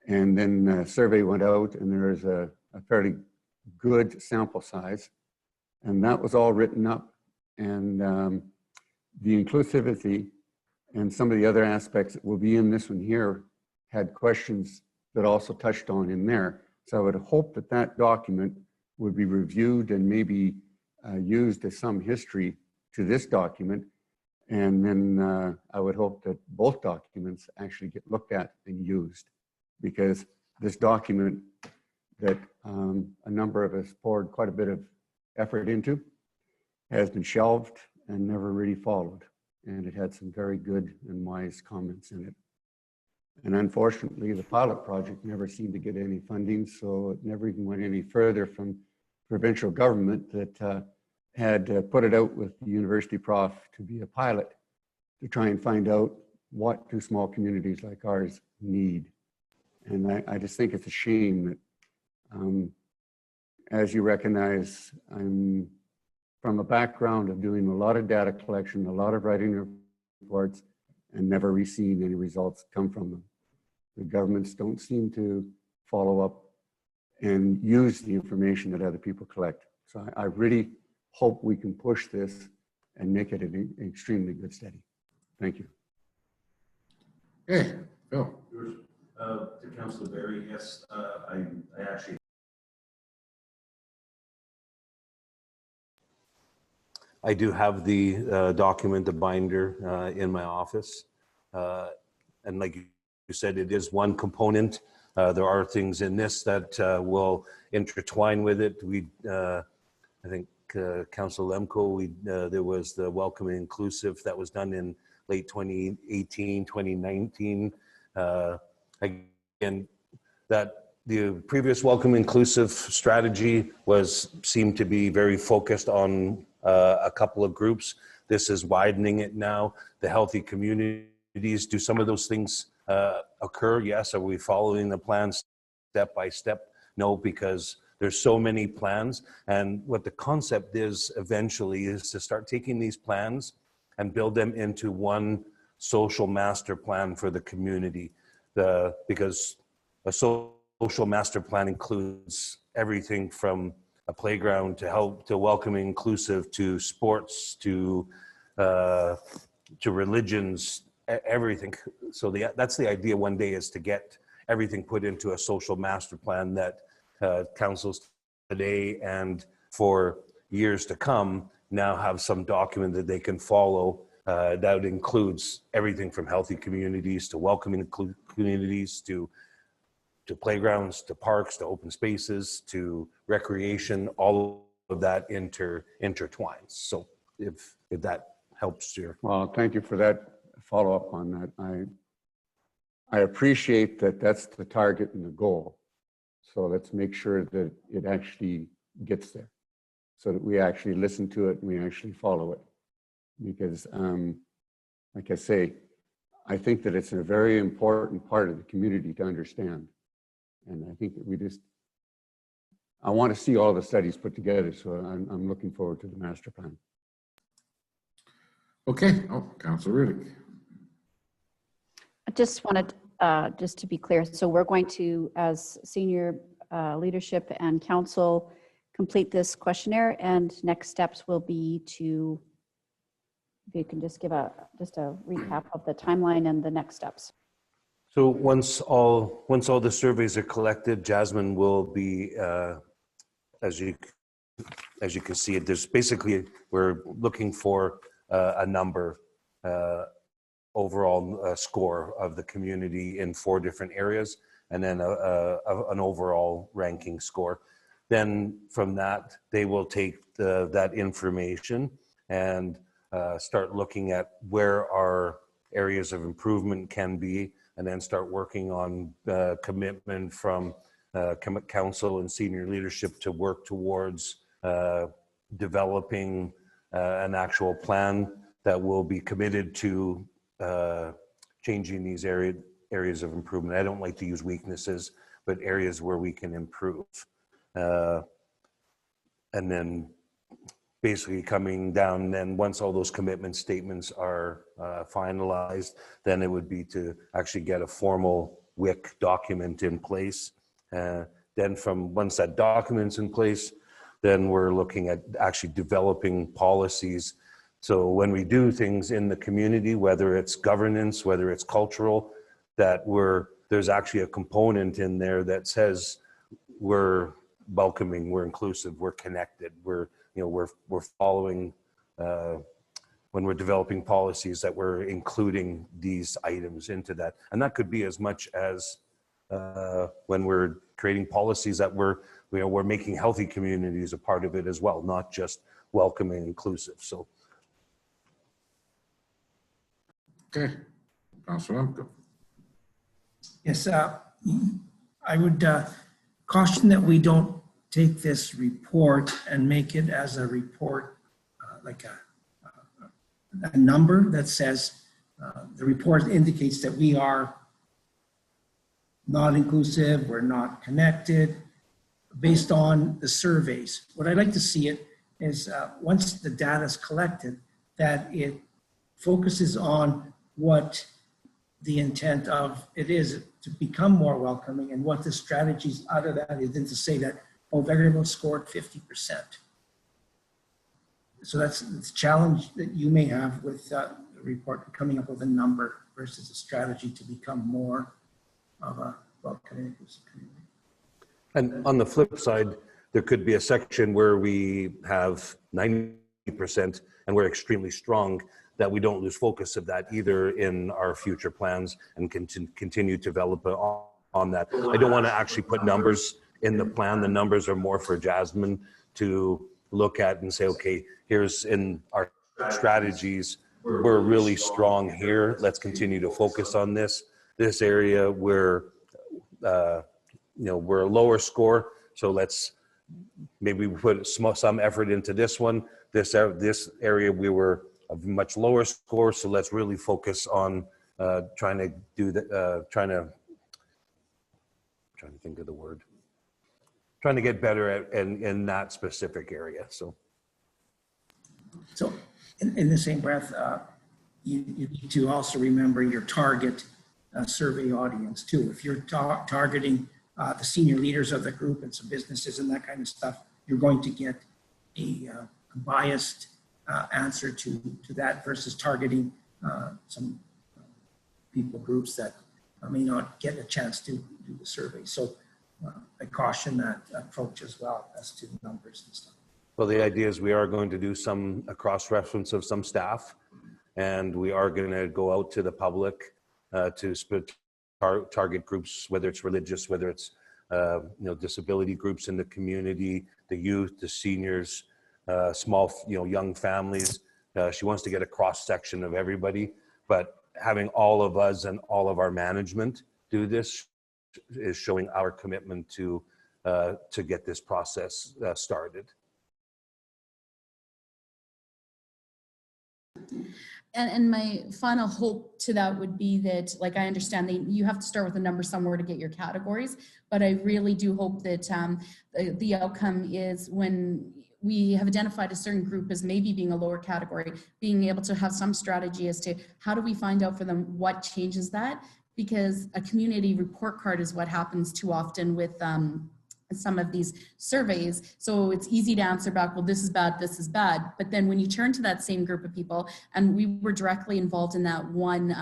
And then a survey went out, and there is a fairly good sample size, and that was all written up. And the inclusivity and some of the other aspects that will be in this one here had questions that also touched on in there. So I would hope that that document would be reviewed and maybe used as some history to this document. And then I would hope that both documents actually get looked at and used, because this document that a number of us poured quite a bit of effort into has been shelved and never really followed. And it had some very good and wise comments in it. And unfortunately, the pilot project never seemed to get any funding, so it never even went any further from provincial government that had put it out with the university prof to be a pilot to try and find out what do small communities like ours need. And I just think it's a shame that, as you recognize, I'm from a background of doing a lot of data collection, a lot of writing reports, and never received any results come from them. The governments don't seem to follow up and use the information that other people collect. So I really hope we can push this and make it an extremely good study. Thank you. Okay, Phil. To Councillor Berry, yes, I actually. I do have the document, the binder in my office. And like you said, it is one component. There are things in this that will intertwine with it. I think Councillor Lemko, there was the Welcome and Inclusive that was done in late 2018, 2019. Again, that the previous Welcome Inclusive strategy seemed to be very focused on a couple of groups. This is widening it now. The healthy communities, do some of those things occur? Yes. Are we following the plan step by step? No, because there's so many plans. And what the concept is eventually is to start taking these plans and build them into one social master plan for the community. Because a social master plan includes everything from a playground to welcoming, inclusive, to sports, to religions, everything. So that's the idea one day, is to get everything put into a social master plan that councils today and for years to come now have some document that they can follow that includes everything from healthy communities to welcoming communities to playgrounds, to parks, to open spaces, to recreation. All of that intertwines. So if that helps you. Well, thank you for that follow-up on that. I appreciate that that's the target and the goal. So let's make sure that it actually gets there, so that we actually listen to it and we actually follow it. Because like I say, I think that it's a very important part of the community to understand. And I think that I want to see all the studies put together, so I'm looking forward to the master plan. Okay, Councillor Riddick. I just wanted, just to be clear, so we're going to, as senior leadership and council, complete this questionnaire, and next steps will be to if you can just give a recap of the timeline and the next steps. So once all the surveys are collected, Jasmine will be, as you can see, there's basically, we're looking for a number, overall score of the community in 4 different areas, and then an overall ranking score. Then from that, they will take that information and start looking at where our areas of improvement can be, and then start working on commitment from council and senior leadership to work towards developing an actual plan that will be committed to changing these areas of improvement. I don't like to use weaknesses, but areas where we can improve. And then basically coming down, then once all those commitment statements are finalized, then it would be to actually get a formal WIC document in place. Then from once that document's in place, then we're looking at actually developing policies. So when we do things in the community, whether it's governance, whether it's cultural, that there's actually a component in there that says we're welcoming, we're inclusive, we're connected, we're following, when we're developing policies, that we're including these items into that. And that could be as much as when we're creating policies that we're making healthy communities a part of it as well, not just welcoming, inclusive. So. Okay, Councilor Lemke. Yes, I would caution that we don't take this report and make it as a report, like a number that says the report indicates that we are not inclusive, we're not connected, based on the surveys. What I'd like to see it is once the data is collected, that it focuses on what the intent of it is to become more welcoming, and what the strategies out of that is, than to say that, oh, everyone scored 50%. So that's the challenge that you may have with the report, coming up with a number versus a strategy to become more of a welcoming, inclusive community. And on the flip side, there could be a section where we have 90% and we're extremely strong, that we don't lose focus of that either in our future plans, and continue to develop on that. I don't want to actually put numbers in the plan. The numbers are more for Jasmine to look at and say, okay, here's in our strategies, we're really strong here. Let's continue to focus on this area where, we're a lower score. So let's maybe put some effort into this one. This area, we were a much lower score. So let's really focus on trying to do that, trying to think of the word. Trying to get better at in that specific area. So in the same breath, you need to also remember your target survey audience too. If you're targeting the senior leaders of the group and some businesses and that kind of stuff, you're going to get a biased answer to that versus targeting some people groups that may not get a chance to do the survey. So I caution that approach as well as to numbers and stuff. Well, the idea is we are going to do some cross-reference of some staff, and we are going to go out to the public to target groups, whether it's religious, whether it's disability groups in the community, the youth, the seniors, small, young families. She wants to get a cross-section of everybody, but having all of us and all of our management do this is showing our commitment to get this process started. And my final hope to that would be that, like, I understand that you have to start with a number somewhere to get your categories, but I really do hope that the outcome is, when we have identified a certain group as maybe being a lower category, being able to have some strategy as to how do we find out for them what changes that, because a community report card is what happens too often with some of these surveys. So it's easy to answer back, well, this is bad, this is bad. But then when you turn to that same group of people, and we were directly involved in that one,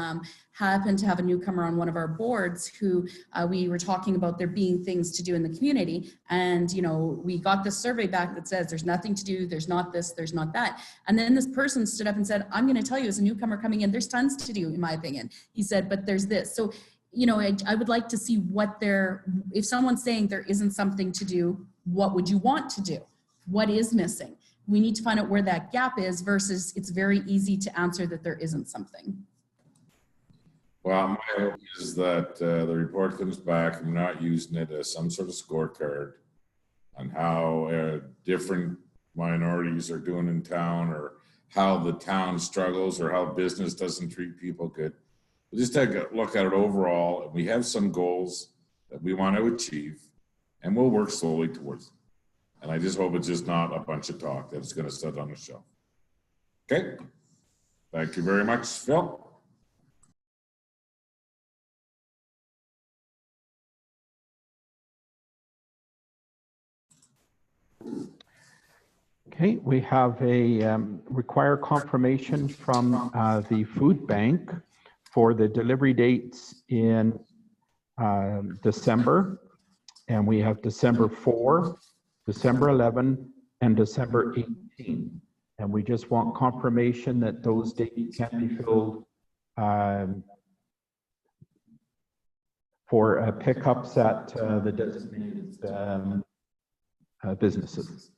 happened to have a newcomer on one of our boards who we were talking about there being things to do in the community. And, you know, we got this survey back that says there's nothing to do, there's not this, there's not that. And then this person stood up and said, I'm going to tell you as a newcomer coming in, there's tons to do, in my opinion. He said, but there's this. So, you know, I would like to see what if someone's saying there isn't something to do, what would you want to do? What is missing? We need to find out where that gap is versus it's very easy to answer that there isn't something. Well, my hope is that the report comes back and we're not using it as some sort of scorecard on how different minorities are doing in town, or how the town struggles, or how business doesn't treat people good. We'll just take a look at it overall, and we have some goals that we want to achieve, and we'll work slowly towards them. And I just hope it's just not a bunch of talk that's going to sit on the shelf. Okay. Thank you very much, Phil. Okay, we have a require confirmation from the food bank for the delivery dates in December. And we have December 4, December 11, and December 18. And we just want confirmation that those dates can be filled for pickups at the designated businesses.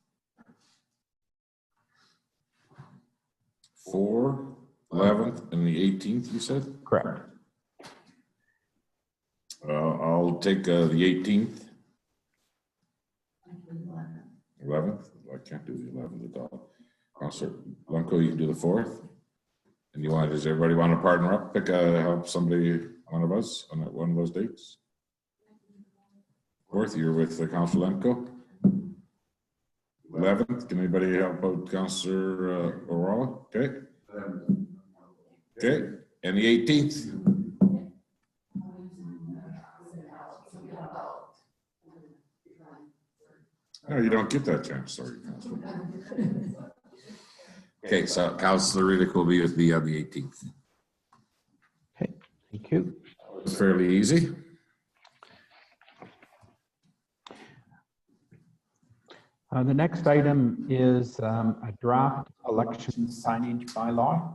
4, 11th, and the 18th, you said? Correct. I'll take the 18th. 11th? I can't do the 11th at all. Councilor Lunko, you can do the 4th. And does everybody want to partner up, help somebody, one of us, on one of those dates? 4th, you're with Councilor Lunko. 11th, can anybody help out Councilor O'Rourke? Okay. Okay, and the 18th? No, you don't get that chance, sorry, Councilor. Okay, so Councilor Riddick will be with me on the 18th. Okay, thank you. It's fairly easy. The next item is a draft election signage bylaw.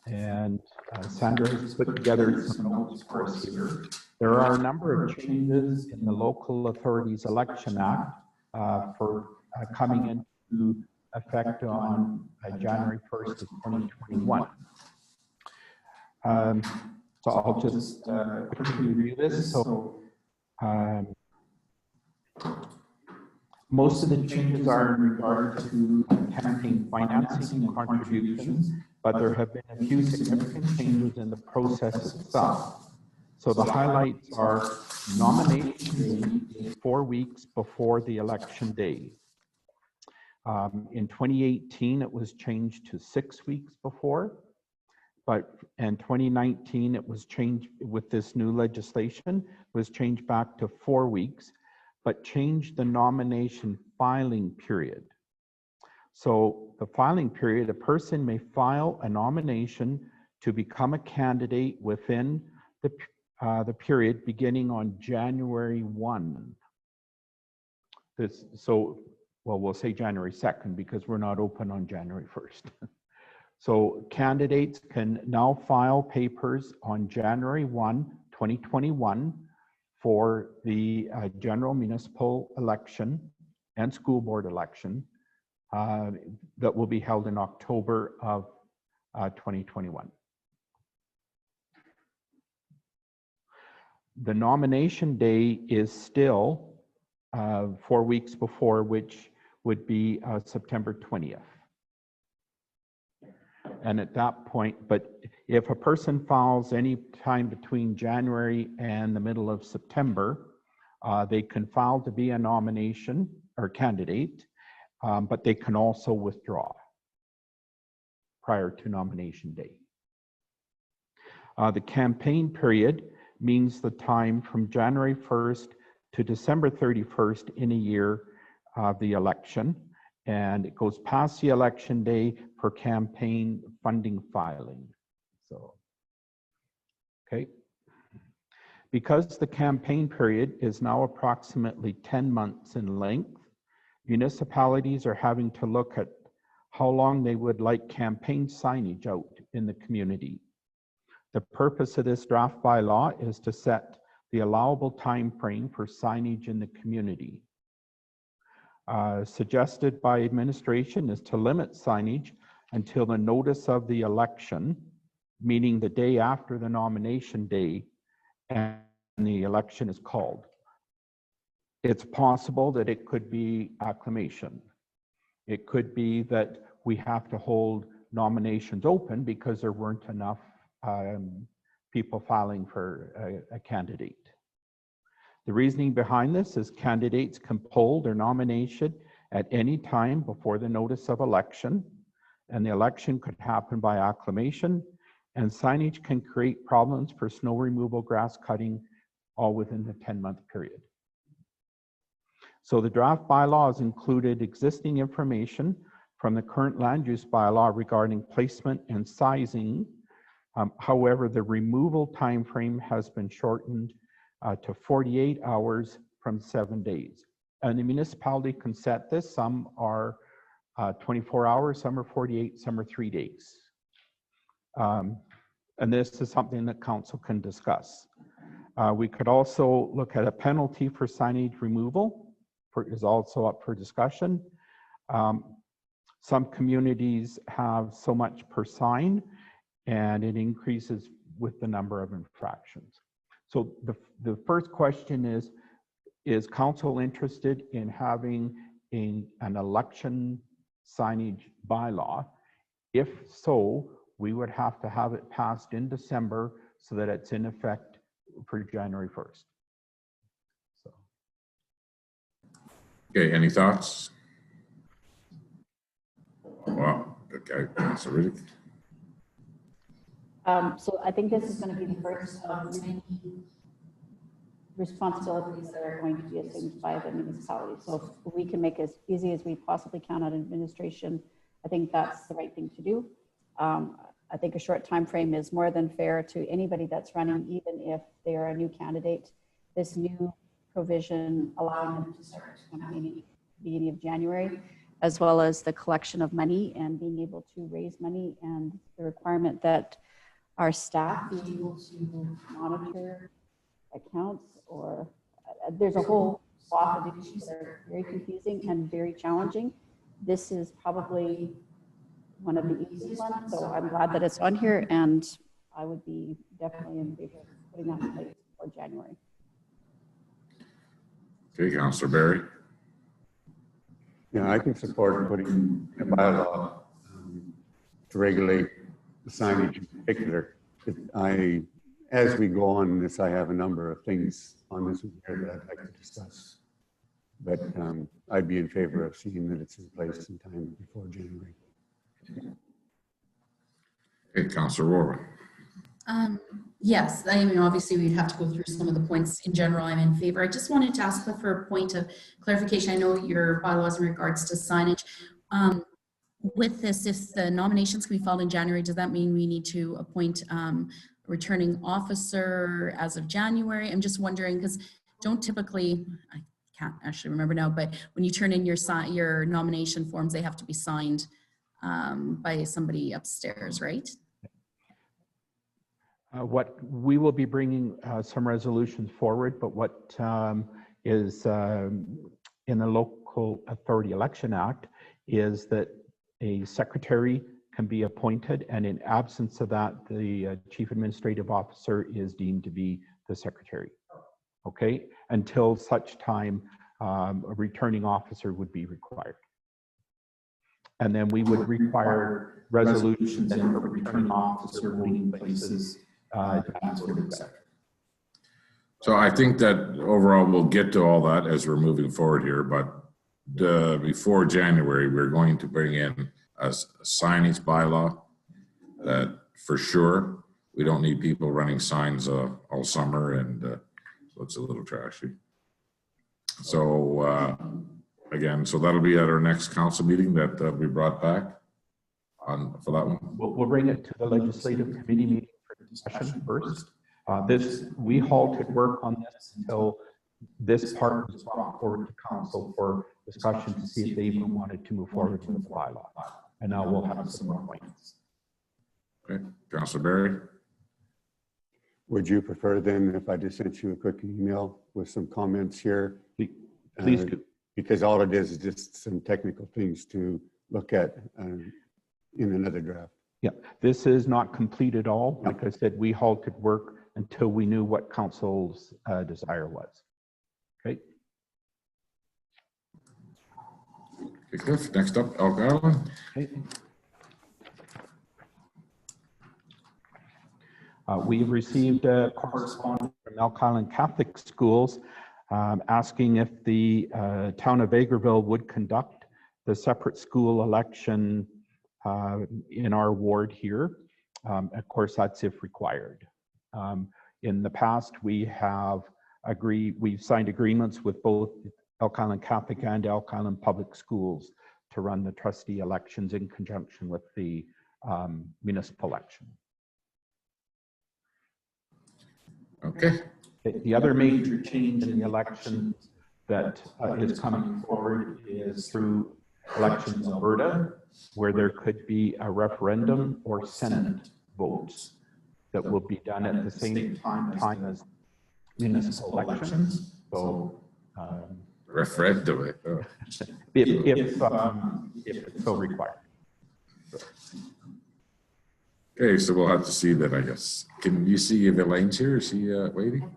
And Sandra has put together some notes for us here. There are a number of changes in the Local Authorities Election Act for coming into effect on January 1st of 2021. So I'll just quickly review this. So most of the changes are in regard to campaign financing and contributions, but there have been a few significant changes in the process itself. So the highlights are nomination day 4 weeks before the election day. In 2018, it was changed to 6 weeks before, but in 2019, it was changed with this new legislation, was changed back to 4 weeks, but changed the nomination filing period. So the filing period, a person may file a nomination to become a candidate within the period beginning on January 1. Well, we'll say January 2nd because we're not open on January 1st. So candidates can now file papers on January 1, 2021 for the general municipal election and school board election that will be held in October of 2021. The nomination day is still 4 weeks before, which would be September 20th. And at that point, but if a person files any time between January and the middle of September, they can file to be a nomination or candidate, but they can also withdraw prior to nomination day. The campaign period means the time from January 1st to December 31st in a year of the election. And it goes past the election day for campaign funding filing. So, okay. Because the campaign period is now approximately 10 months in length, municipalities are having to look at how long they would like campaign signage out in the community. The purpose of this draft bylaw is to set the allowable time frame for signage in the community. Suggested by administration is to limit signage until the notice of the election, meaning the day after the nomination day and the election is called. It's possible that it could be acclamation. It could be that we have to hold nominations open because there weren't enough people filing for a candidate. The reasoning behind this is candidates can pull their nomination at any time before the notice of election, and the election could happen by acclamation, and signage can create problems for snow removal, grass cutting, all within the 10-month period. So the draft bylaws included existing information from the current land use bylaw regarding placement and sizing. However, the removal time frame has been shortened to 48 hours from 7 days. And the municipality can set this. Some are 24 hours, some are 48, some are 3 days. And this is something that council can discuss. We could also look at a penalty for signage removal, is also up for discussion. Some communities have so much per sign, and it increases with the number of infractions. So the first question is council interested in having an election signage bylaw? If so, we would have to have it passed in December so that it's in effect for January 1st. So. Okay, any thoughts? Wow, okay, Councilor Riddick. So I think this is going to be the first of many responsibilities that are going to be assumed by the municipality. So if we can make it as easy as we possibly can on administration, I think that's the right thing to do. I think a short time frame is more than fair to anybody that's running, even if they are a new candidate. This new provision allowing them to start campaigning beginning of January, as well as the collection of money and being able to raise money, and the requirement that our staff be able to monitor accounts, or there's a whole swath of issues that are very confusing and very challenging. This is probably one of the easiest ones, so I'm glad that it's on here, and I would be definitely in favor of putting that in place for January. Okay, Councilor Barry. Yeah, I can support putting a bylaw to regulate the signage in particular. As we go on this, I have a number of things on this here that I'd like to discuss. But I'd be in favor of seeing that it's in place in time before January. Okay, Councilor Warren. Yes, I mean, obviously we'd have to go through some of the points. In general, I'm in favor. I just wanted to ask for a point of clarification. I know your bylaws in regards to signage. With this, if the nominations can be filed in January, does that mean we need to appoint a returning officer as of January? I'm just wondering, because don't typically, I can't actually remember now, but when you turn in your nomination forms, they have to be signed by somebody upstairs, right? What we will be bringing some resolutions forward, but what is in the Local Authority Election Act is that a secretary can be appointed, and in absence of that, the chief administrative officer is deemed to be the secretary. Okay, until such time a returning officer would be required. And then we would require resolutions and a returning officer voting places. So I think that overall we'll get to all that as we're moving forward here, but before January, we're going to bring in a signage bylaw that for sure, we don't need people running signs all summer, and so it's a little trashy. So again, so that'll be at our next council meeting that'll be brought back on for that one. We'll bring it to the legislative committee meeting for discussion first. We halted work on this until this part was brought forward to council for discussion to see if they even wanted to move forward with the bylaw. And now we'll have some more points. Okay, Councilor Barry. Would you prefer then if I just sent you a quick email with some comments here? Please do. Because all it is just some technical things to look at in another draft. Yeah, this is not complete at all. Like I said, we halted work until we knew what council's desire was. Okay. Okay, Cliff. Next up, Elk Island. Okay. We've received correspondence from Elk Island Catholic Schools asking if the town of Vegreville would conduct the separate school election in our ward here. Of course, that's if required. In the past, we've signed agreements with both Elk Island Catholic and Elk Island Public Schools to run the trustee elections in conjunction with the municipal election. Okay. The other major change in the election that is coming forward is through Elections Alberta, where there could be a referendum or Senate votes that will be done at the same time as municipal elections. So referendum. if it's so required. Okay, so we'll have to see that, I guess. Can you see if Elaine's here? Is she waiting?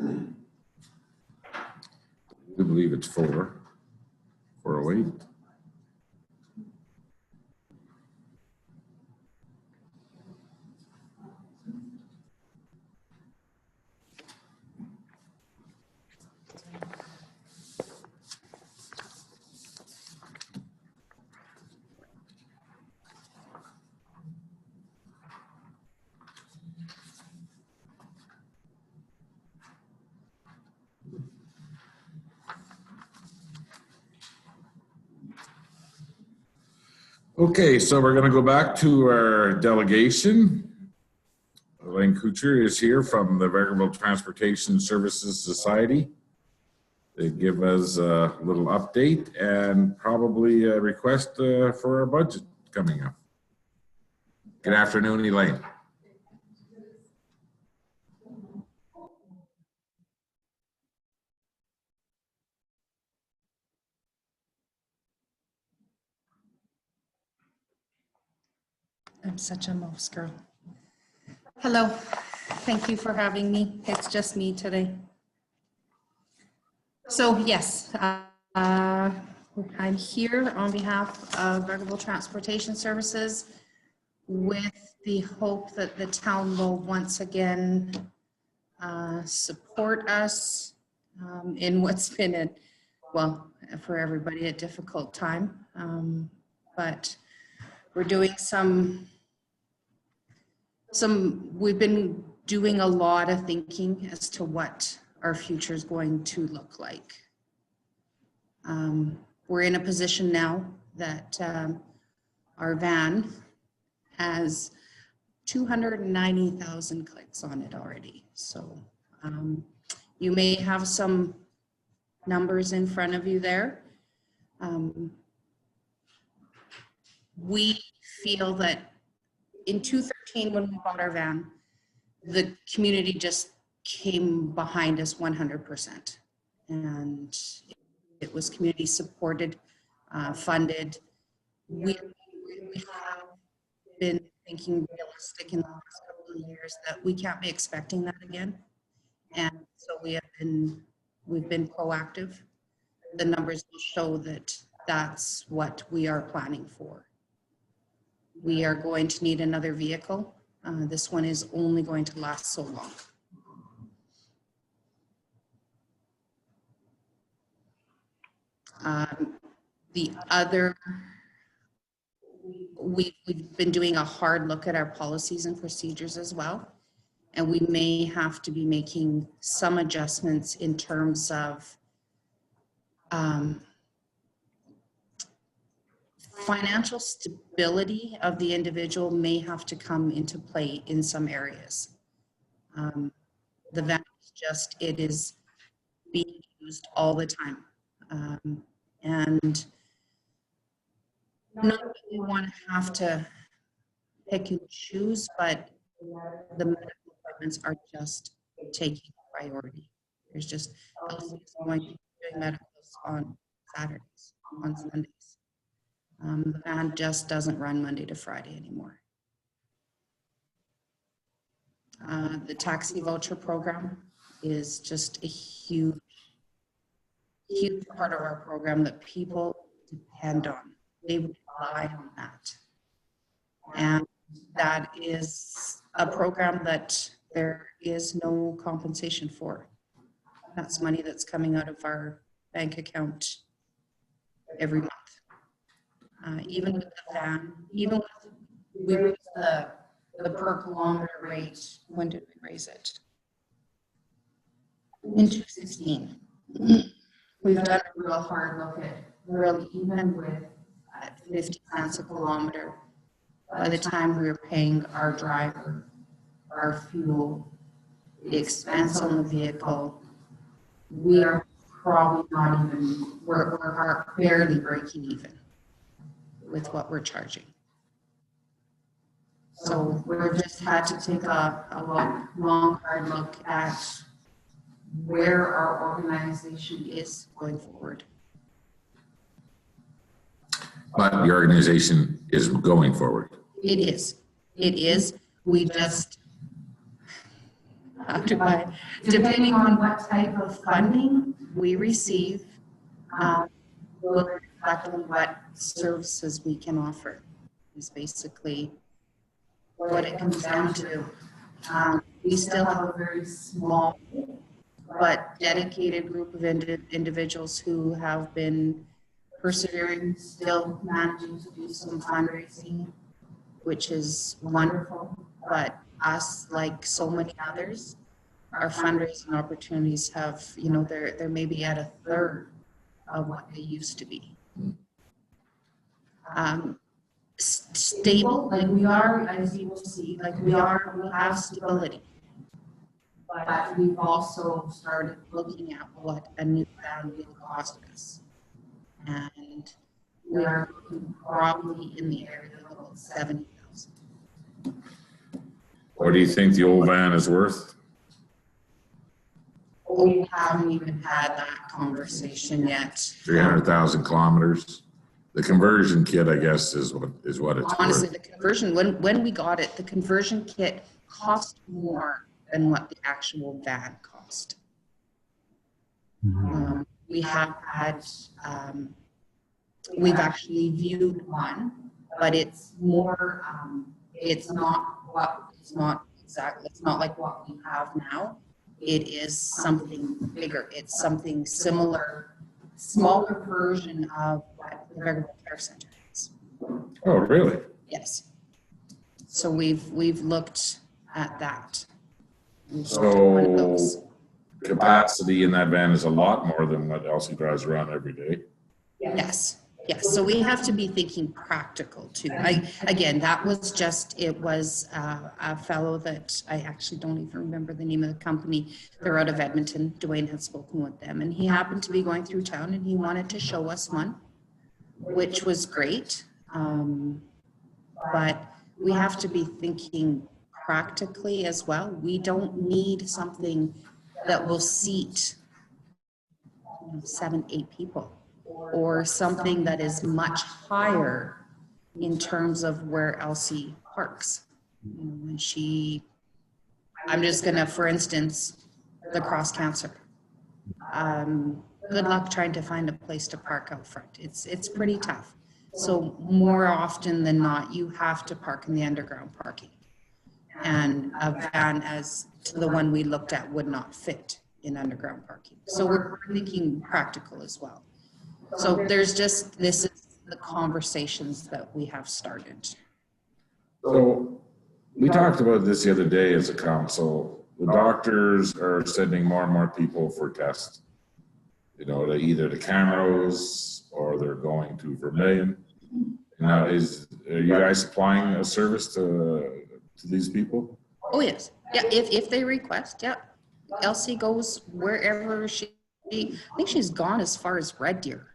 I believe it's 4:08. Okay, so we're going to go back to our delegation. Elaine Kuchar is here from the Vegreville Transportation Services Society. They give us a little update and probably a request for our budget coming up. Good afternoon, Elaine. I'm such a most girl. Hello, thank you for having me. It's just me today. So yes, I'm here on behalf of Vegreville Transportation Services with the hope that the town will once again support us in what's been well, for everybody, a difficult time. But we're doing we've been doing a lot of thinking as to what our future is going to look like. We're in a position now that our van has 290,000 clicks on it already. So you may have some numbers in front of you there. We feel that in 2013, when we bought our van, the community just came behind us 100%. And it was community supported, funded. We have been thinking realistic in the last couple of years that we can't be expecting that again. And so we've been proactive. The numbers will show that that's what we are planning for. We are going to need another vehicle. This one is only going to last so long. The other, we've been doing a hard look at our policies and procedures as well. And we may have to be making some adjustments in terms of financial stability of the individual may have to come into play in some areas. The van is just, it is being used all the time. And not that we want to have to pick and choose, but the medical appointments are just taking priority. There's just LC's going to be doing medicals on Saturdays, on Sundays. The van just doesn't run Monday to Friday anymore. The taxi voucher program is just a huge part of our program that people depend on. They rely on that. And that is a program that there is no compensation for. That's money that's coming out of our bank account every month. Even with the van, even with, we raised the per kilometer rate. When did we raise it? In 2016. We've done a real hard look at really even with 50 cents a kilometer. By the time we were paying our driver, our fuel, the expense on the vehicle, we are probably not even, we're barely breaking even with what we're charging. So we've just had to take a long, hard look at where our organization is going forward. But the organization is going forward. It is. It is. We just have to buy, depending on what type of funding we receive, will reflect on what services we can offer is basically what it comes down to. We still have a very small but dedicated group of individuals who have been persevering, still managing to do some fundraising, which is wonderful. But us, like so many others, our fundraising opportunities have, you know, they're maybe at a third of what they used to be. Stable, like we are, as you will see, like we have stability. But we've also started looking at what a new van will cost us. And we are probably in the area of about 70,000. What do you think the old van is worth? We haven't even had that conversation yet. 300,000 kilometers. The conversion kit, I guess, is what it's Honestly, worth. the conversion, when we got it, the conversion kit cost more than what the actual van cost. We have had, we've actually viewed one, but it's more, it's not like what we have now. It is something bigger. It's something similar, smaller version of what the Vegreville Care Center is. Oh, really? Yes. So we've looked at that. So capacity in that van is a lot more than what Elsie drives around every day. Yes. Yes. So we have to be thinking practical too. Again, that was just, it was a fellow that I actually don't even remember the name of the company. They're out of Edmonton. Dwayne had spoken with them and he happened to be going through town and he wanted to show us one, which was great. But we have to be thinking practically as well. We don't need something that will seat 7, 8 people. Or something that is much higher in terms of where Elsie parks. When I'm just gonna, for instance, the Cross Cancer. Good luck trying to find a place to park out front. It's pretty tough. So more often than not, you have to park in the underground parking. And a van as to the one we looked at would not fit in underground parking. So we're thinking practical as well. So there's just, this is the conversations that we have started. So We talked about this the other day as a council. The doctors are sending more and more people for tests. You know, to either to Camrose or they're going to Vermilion. Now, are you guys supplying a service to these people? Oh, yes. Yeah, if they request, yeah. Elsie goes wherever I think she's gone as far as Red Deer.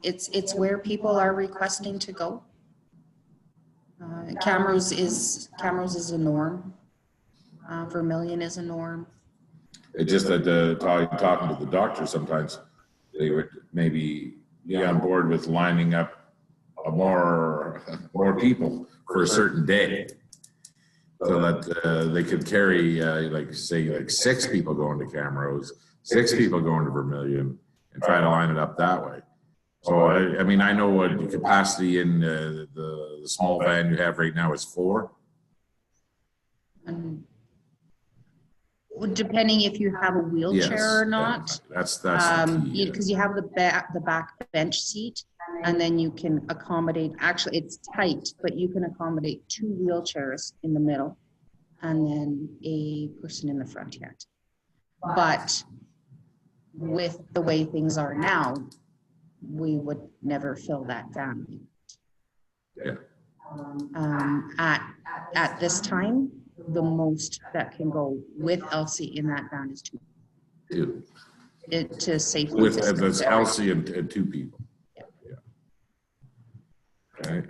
It's where people are requesting to go. Camrose is a norm. Vermilion is a norm. It's just that talking to the doctor, sometimes they would maybe be on board with lining up more people for a certain day, so that they could carry like 6 people going to Camrose, 6 people going to Vermilion, and try to line it up that way. So I mean, I know what the capacity in the small van you have right now is 4. Depending if you have a wheelchair or not. That's because you have the back bench seat, and then you can accommodate, actually it's tight, but you can accommodate 2 wheelchairs in the middle and then a person in the front yet. But with the way things are now, we would never fill that van. Yeah. At this time, the most that can go with Elsie in that van is 2. To safely With distance that's everyone. Elsie and 2 people. Yeah. Okay.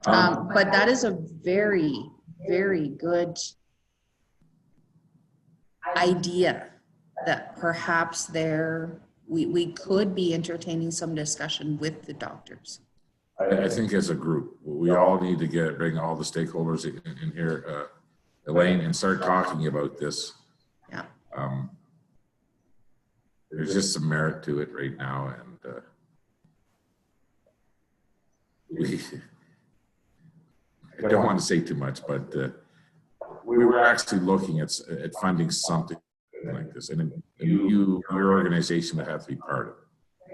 But that is a very, very good idea that perhaps we could be entertaining some discussion with the doctors. I think as a group, we all need to bring all the stakeholders in here, Elaine, and start talking about this. Yeah. There's just some merit to it right now, and I don't want to say too much, but we were actually looking at funding something like this, and your organization would have to be part of it.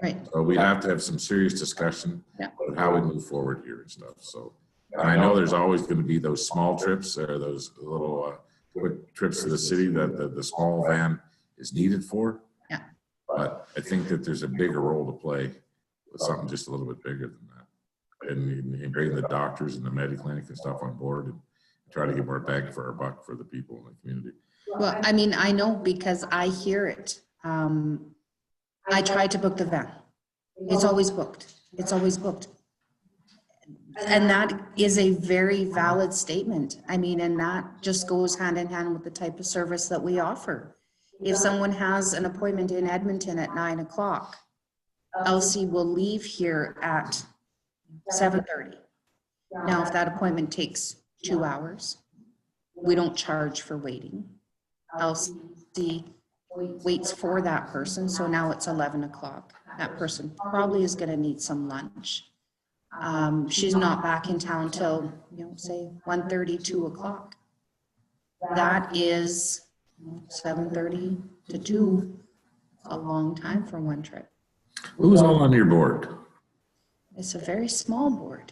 Right. So we'd have to have some serious discussion about how we move forward here and stuff. So, and I know there's always going to be those small trips or those little quick trips to the city that the small van is needed for. Yeah. But I think that there's a bigger role to play with something just a little bit bigger than that. And bring the doctors and the Mediclinic and stuff on board and try to get more bang for our buck for the people in the community. Well, I mean, I know because I hear it. I tried to book the van. It's always booked. It's always booked. And that is a very valid statement. I mean, and that just goes hand in hand with the type of service that we offer. If someone has an appointment in Edmonton at 9 o'clock, Elsie will leave here at 7:30. Now, if that appointment takes 2 hours, we don't charge for waiting. Elsie waits for that person, so now it's 11 o'clock. That person probably is going to need some lunch. She's not back in town till, say 1:30, 2 o'clock. That is 7:30 to 2, a long time for one trip. Who's all on your board? It's a very small board.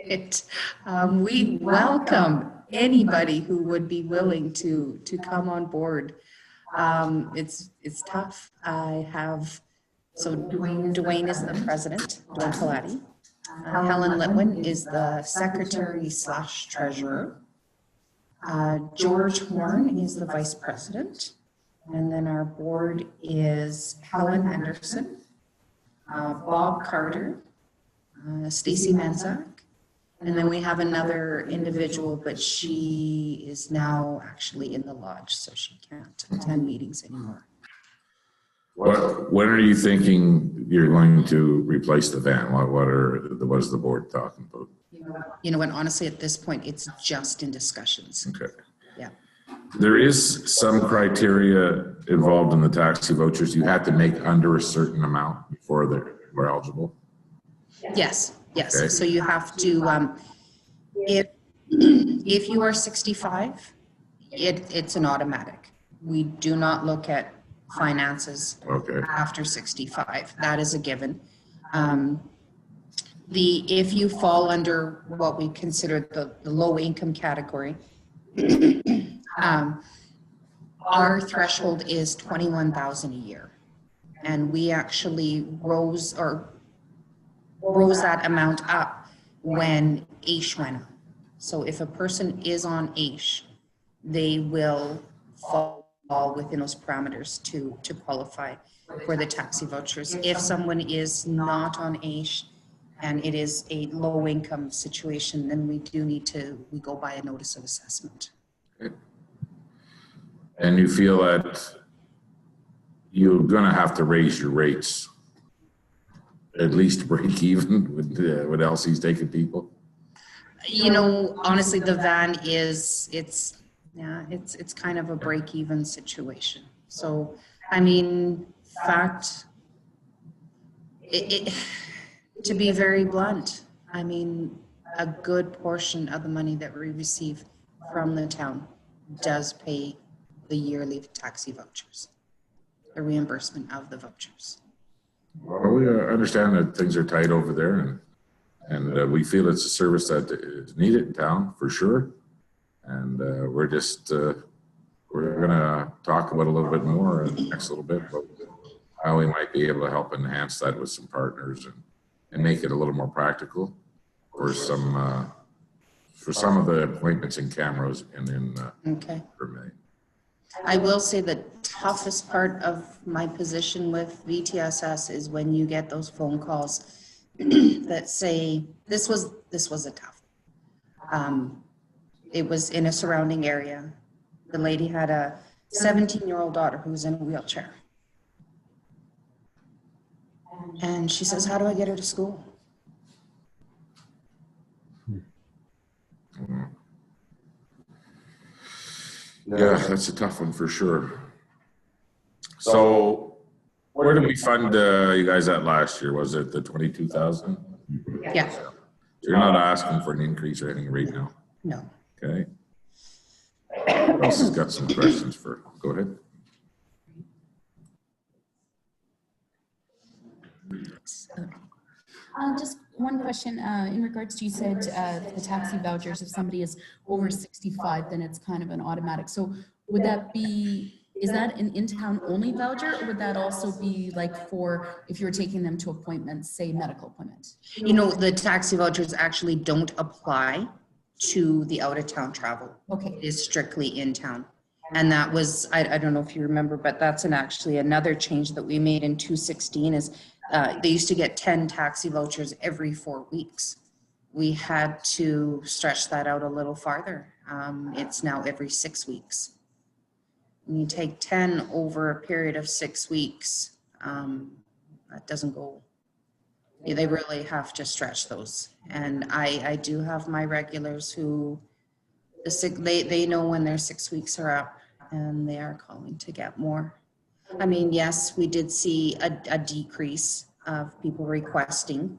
We welcome anybody who would be willing to come on board. It's tough. Dwayne is the president, Dwayne Palatti. Helen Litwin is the secretary/treasurer. George Horn is the vice president. And then our board is Helen Anderson, Bob Carter, Stacy Manzak, and then we have another individual, but she is now actually in the lodge, so she can't attend meetings anymore. When are you thinking you're going to replace the van? What is the board talking about? You know what, honestly, at this point, it's just in discussions. Okay. Yeah. There is some criteria involved in the taxi vouchers. You have to make under a certain amount before they're eligible. Yes. Okay. So you have to, if you are 65, it's an automatic. We do not look at finances Okay. after 65. That is a given. if you fall under what we consider the low income category, our threshold is 21,000 a year. And we actually rose that amount up when AISH went up. So if a person is on AISH, they will fall within those parameters to qualify for the taxi vouchers. If someone is not on AISH and it is a low income situation, then we go by a notice of assessment. And you feel that you're gonna have to raise your rates at least to break even with LC's taking people? You know, honestly, the van it's kind of a break-even situation. So, I mean, to be very blunt, I mean, a good portion of the money that we receive from the town does pay the yearly taxi vouchers, the reimbursement of the vouchers. Well, we understand that things are tight over there, and we feel it's a service that is needed in town for sure. And we're gonna talk about a little bit more in the next little bit about how we might be able to help enhance that with some partners and make it a little more practical for some of the appointments in cameras and in Okay. Vermillion. I will say the toughest part of my position with VTSS is when you get those phone calls that say, this was a tough. It was in a surrounding area. The lady had a 17-year-old daughter who was in a wheelchair. And she says, how do I get her to school? Yeah, that's a tough one for sure. So where did we fund you guys at last year? Was it the 22,000? Yeah. So you're not asking for an increase or anything right now? No. Okay. Who else has got some questions for? Go ahead. Just one question in regards to, you said the taxi vouchers, if somebody is over 65, then it's kind of an automatic. So would that be, is that an in-town only voucher, or would that also be like for if you're taking them to appointments, say medical appointments? You know, the taxi vouchers actually don't apply to the out-of-town travel. Okay. It is strictly in town. And that was, I don't know if you remember, but that's actually another change that we made in 2016 is they used to get 10 taxi vouchers every 4 weeks. We had to stretch that out a little farther. It's now every 6 weeks. When you take 10 over a period of 6 weeks, that doesn't go. They really have to stretch those. And I do have my regulars who, they know when their 6 weeks are up and they are calling to get more. I mean, yes, we did see a decrease of people requesting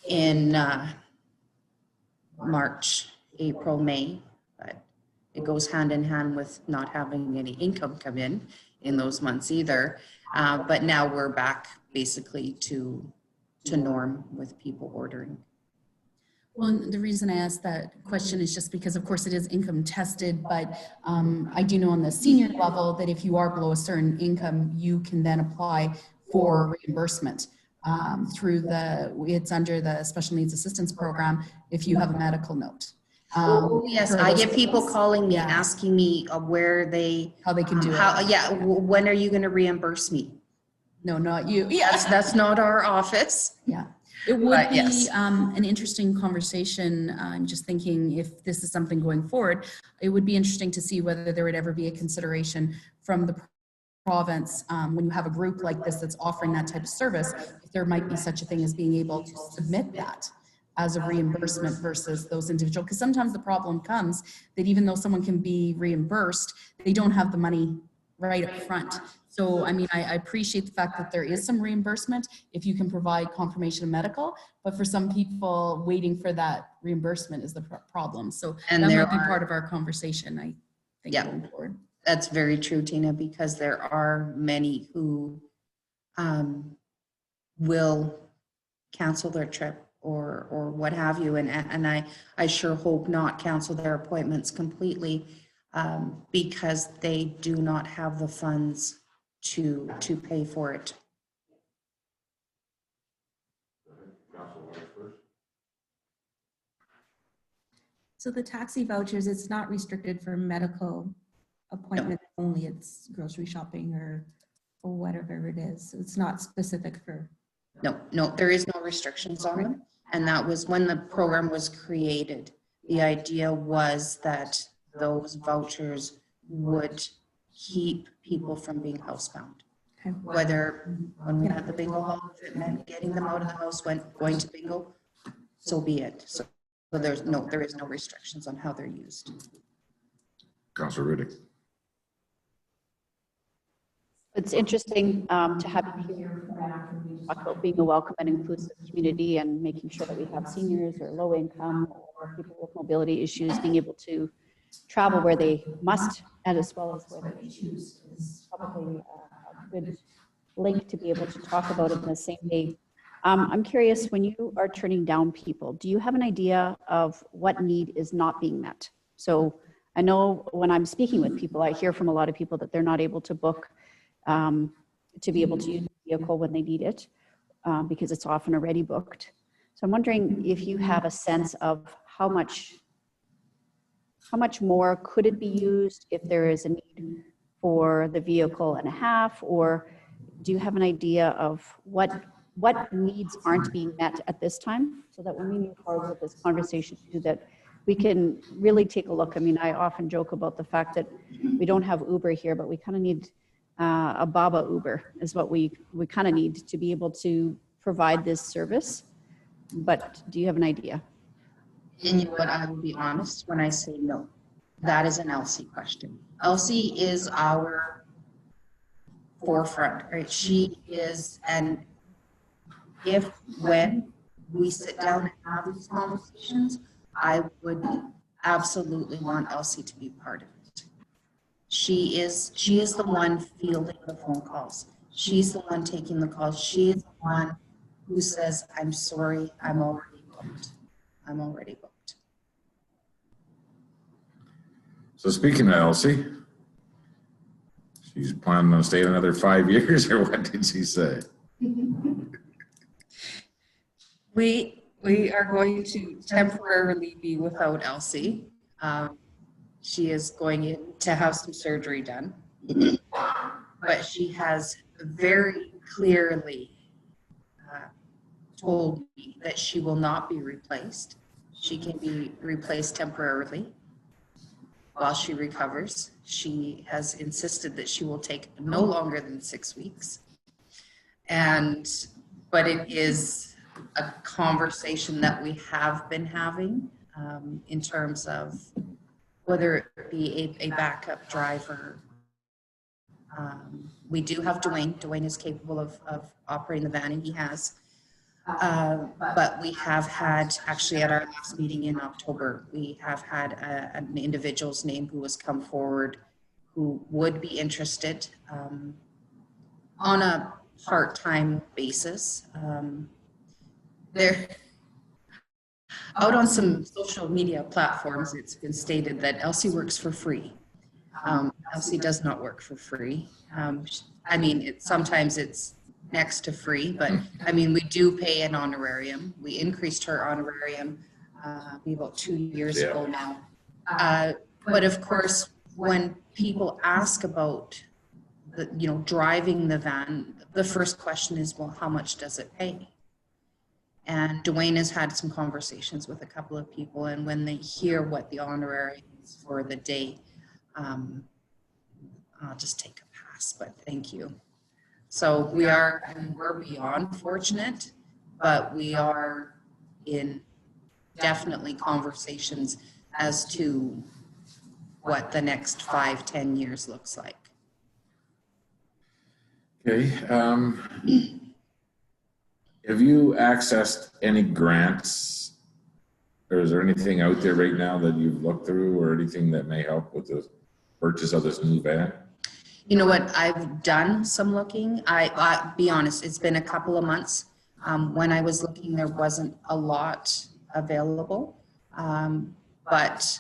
in March, April, May, but it goes hand in hand with not having any income come in those months either. But now we're back basically to norm with people ordering. Well, the reason I asked that question is just because, of course, it is income tested, but I do know on the senior level that if you are below a certain income, you can then apply for reimbursement through it's under the Special Needs Assistance Program if you have a medical note. Yes, I get people calling me, asking me how they can do it. Yeah, when are you going to reimburse me? No, not you. Yeah, that's not our office. Yeah. It would be an interesting conversation. I'm just thinking if this is something going forward, it would be interesting to see whether there would ever be a consideration from the province when you have a group like this that's offering that type of service, if there might be such a thing as being able to submit that as a reimbursement versus those individual. Because sometimes the problem comes that even though someone can be reimbursed, they don't have the money right up front. So, I mean, I appreciate the fact that there is some reimbursement if you can provide confirmation of medical, but for some people, waiting for that reimbursement is the problem. So that might be part of our conversation, I think, going forward. That's very true, Tina, because there are many who will cancel their trip or what have you. And I sure hope not cancel their appointments completely because they do not have the funds to pay for it. So the taxi vouchers, it's not restricted for medical appointments only, it's grocery shopping or whatever it is. So it's not specific for. No, there is no restrictions on them. And that was when the program was created. The idea was that those vouchers would keep people from being housebound. Okay. Whether when we had the bingo hall, if it meant getting them out of the house, going to bingo, so be it. So there is no restrictions on how they're used. Councillor Riddick. It's interesting to have you here talk about being a welcome and inclusive community and making sure that we have seniors or low income or people with mobility issues being able to travel where they must and as well as where they choose is probably a good link to be able to talk about it in the same day. I'm curious, when you are turning down people, do you have an idea of what need is not being met? So I know when I'm speaking with people, I hear from a lot of people that they're not able to book to be able to use the vehicle when they need it because it's often already booked. So I'm wondering if you have a sense of how much more could it be used if there is a need for the vehicle and a half, or do you have an idea of what needs aren't being met at this time, so that when we move forward with this conversation, that we can really take a look. I mean, I often joke about the fact that we don't have Uber here, but we kind of need a Baba Uber is what we kind of need to be able to provide this service. But do you have an idea? And you know what, I will be honest when I say no. That is an Elsie question. Elsie is our forefront, right? She is, and when we sit down and have these conversations, I would absolutely want Elsie to be part of it. She is the one fielding the phone calls. She's the one taking the calls. She is the one who says, I'm sorry, I'm already booked. I'm already booked. So speaking of Elsie, she's planning on staying another 5 years, or what did she say? We are going to temporarily be without Elsie. She is going to have some surgery done, but she has very clearly told me that she will not be replaced. She can be replaced temporarily while she recovers. She has insisted that she will take no longer than 6 weeks. But it is a conversation that we have been having in terms of whether it be a backup driver. We do have Dwayne. Dwayne is capable of operating the van, and he has. But we have had, actually at our last meeting in October, we have had an individual's name who has come forward who would be interested on a part-time basis. They're out on some social media platforms. It's been stated that Elsie works for free. Elsie does not work for free. I mean, sometimes it's next to free, but I mean, we do pay an honorarium. We increased her honorarium about 2 years ago now. But of course, when people ask about driving the van, the first question is, well, how much does it pay? And Dwayne has had some conversations with a couple of people, and when they hear what the honorarium is for the day, I'll just take a pass, but thank you. So we're beyond fortunate, but we are in definitely conversations as to what the next 5-10 years looks like. Okay. Have you accessed any grants, or is there anything out there right now that you've looked through, or anything that may help with the purchase of this new van? You know what, I've done some looking. I'll be honest, it's been a couple of months. When I was looking, there wasn't a lot available, but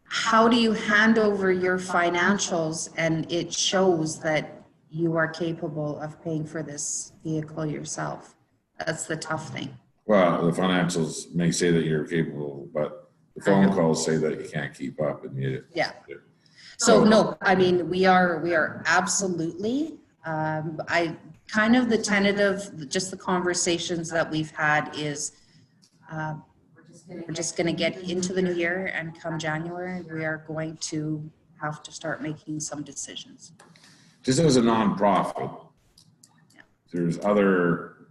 how do you hand over your financials and it shows that you are capable of paying for this vehicle yourself? That's the tough thing. Well, the financials may say that you're capable, but the phone calls say that you can't keep up and you. Yeah. So no, I mean, we are absolutely, I kind of the tentative, just the conversations that we've had is, we're just going to get into the new year, and come January, we are going to have to start making some decisions. Just as a nonprofit, there's other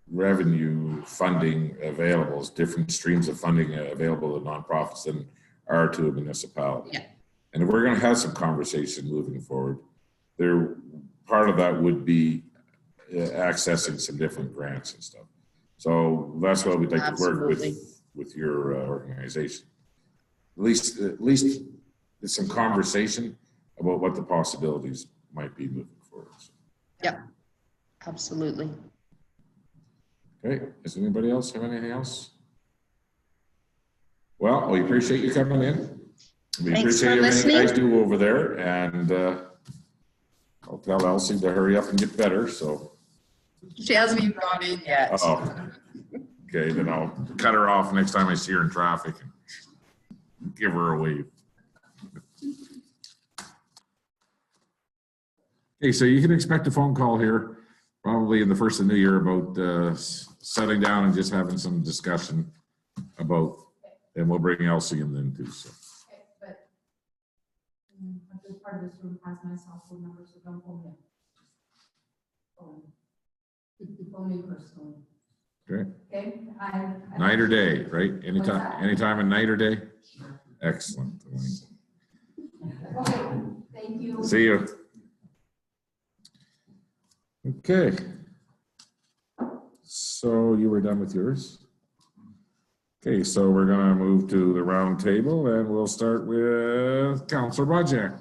revenue funding available, different streams of funding available to nonprofits than are to a municipality. Yeah. And if we're going to have some conversation moving forward, part of that would be accessing some different grants and stuff. So that's why we'd like to work with your organization. At least there's some conversation about what the possibilities might be moving forward. Yep, absolutely. Okay, does anybody else have anything else? Well, we appreciate you coming in. We Thanks appreciate for everything you guys listening. do over there, and I'll tell Elsie to hurry up and get better, so. She hasn't even gone in yet. Oh, okay, then I'll cut her off next time I see her in traffic and give her a wave. Okay, so you can expect a phone call here probably in the first of the new year about settling down and just having some discussion about, and we'll bring Elsie in then too. So. Okay, but a good part of this room has my cell phone number, so don't phone me. Phone me personally. Okay. Okay. Night or day, right? Anytime at night or day? Excellent. Okay, thank you. See you. Okay. So you were done with yours? Okay, so we're gonna move to the round table and we'll start with Councillor Wojciak.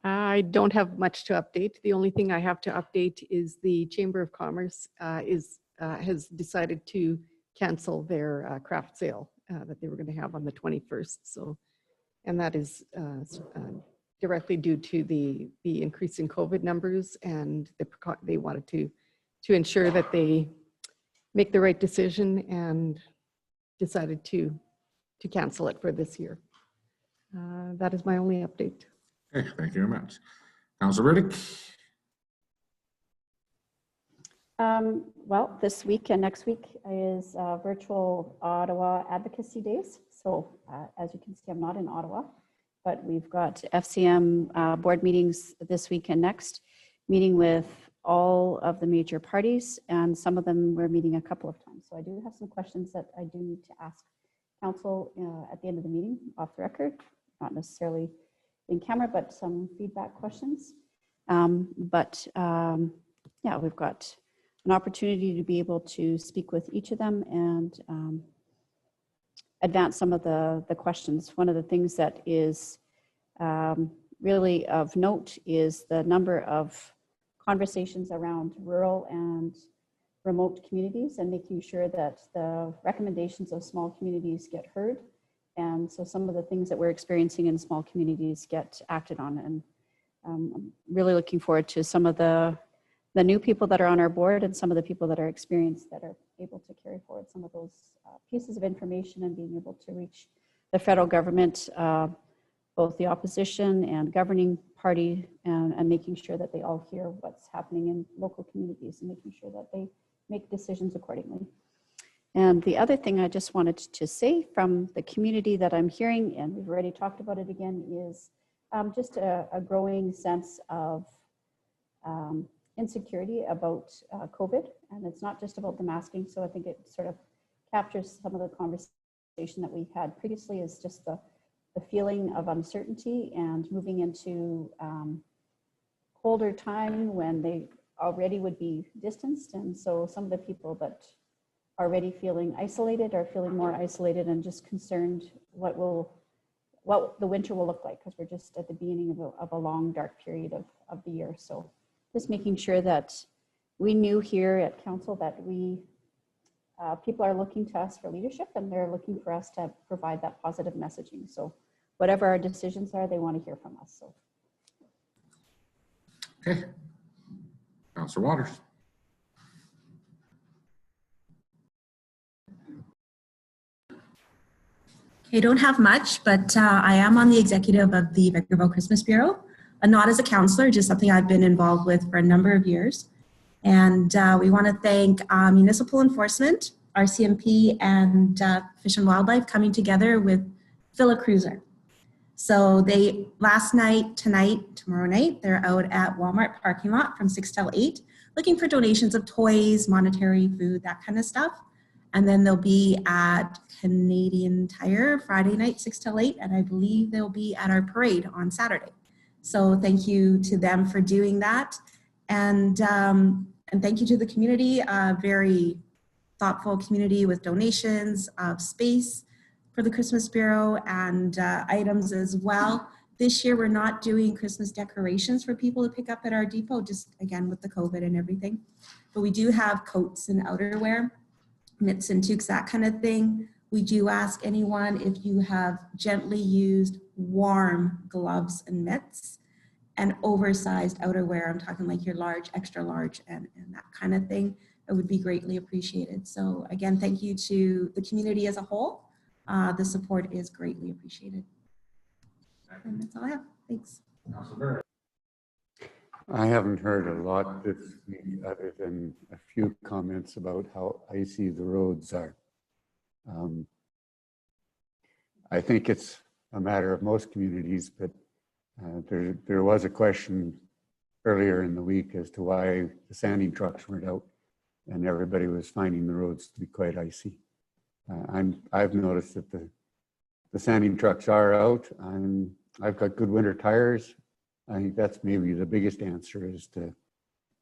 I don't have much to update. The only thing I have to update is the Chamber of Commerce has decided to cancel their craft sale that they were going to have on the 21st. So, and that is directly due to the increase in COVID numbers, and they wanted to ensure that they make the right decision and decided to cancel it for this year. That is my only update. Okay, thank you very much. Councillor Riddick. Well, this week and next week is virtual Ottawa Advocacy Days. So as you can see, I'm not in Ottawa, but we've got FCM board meetings this week and next, meeting with all of the major parties, and some of them we're meeting a couple of times. So I do have some questions that I do need to ask council at the end of the meeting off the record, not necessarily in camera, but some feedback questions. Yeah, we've got an opportunity to be able to speak with each of them and advance some of the questions. One of the things that is really of note is the number of conversations around rural and remote communities and making sure that the recommendations of small communities get heard. And so some of the things that we're experiencing in small communities get acted on. And I'm really looking forward to some of the new people that are on our board and some of the people that are experienced that are able to carry forward some of those pieces of information and being able to reach the federal government, both the opposition and governing party, and making sure that they all hear what's happening in local communities and making sure that they make decisions accordingly. And the other thing I just wanted to say from the community that I'm hearing, and we've already talked about it again, is just a growing sense of insecurity about COVID. And it's not just about the masking. So I think it sort of captures some of the conversation that we've had previously, is just the feeling of uncertainty and moving into colder time when they already would be distanced. And so some of the people that already feeling isolated or feeling more isolated and just concerned what the winter will look like, because we're just at the beginning of a long dark period of the year. So just making sure that we knew here at council that people are looking to us for leadership, and they're looking for us to provide that positive messaging. So whatever our decisions are, they want to hear from us. So. Okay. Councilor Waters. I don't have much, but I am on the executive of the Victorville Christmas Bureau, not as a counselor, just something I've been involved with for a number of years. And we want to thank Municipal Enforcement, RCMP, and Fish and Wildlife coming together with Philip Cruiser. So they, last night, tonight, tomorrow night, they're out at Walmart parking lot from 6 till 8, looking for donations of toys, monetary, food, that kind of stuff. And then they'll be at Canadian Tire Friday night, 6 till 8, and I believe they'll be at our parade on Saturday. So thank you to them for doing that. And thank you to the community, a very thoughtful community with donations of space for the Christmas Bureau and items as well. This year, we're not doing Christmas decorations for people to pick up at our depot, just again with the COVID and everything. But we do have coats and outerwear, mitts and toques, that kind of thing. We do ask anyone if you have gently used warm gloves and mitts and oversized outerwear. I'm talking like your large, extra large, and that kind of thing. It would be greatly appreciated. So again, thank you to the community as a whole. The support is greatly appreciated. And that's all I have. Thanks. I haven't heard a lot this week other than a few comments about how icy the roads are. I think it's a matter of most communities, but there was a question earlier in the week as to why the sanding trucks weren't out, and everybody was finding the roads to be quite icy. I've noticed that the sanding trucks are out. I've got good winter tires. I think that's maybe the biggest answer, is to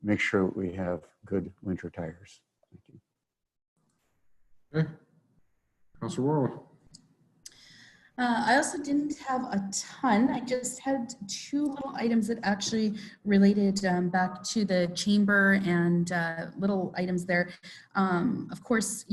make sure we have good winter tires. Thank you. Okay. Councilor Warwick. I also didn't have a ton. I just had two little items that actually related back to the chamber and little items there. Of course,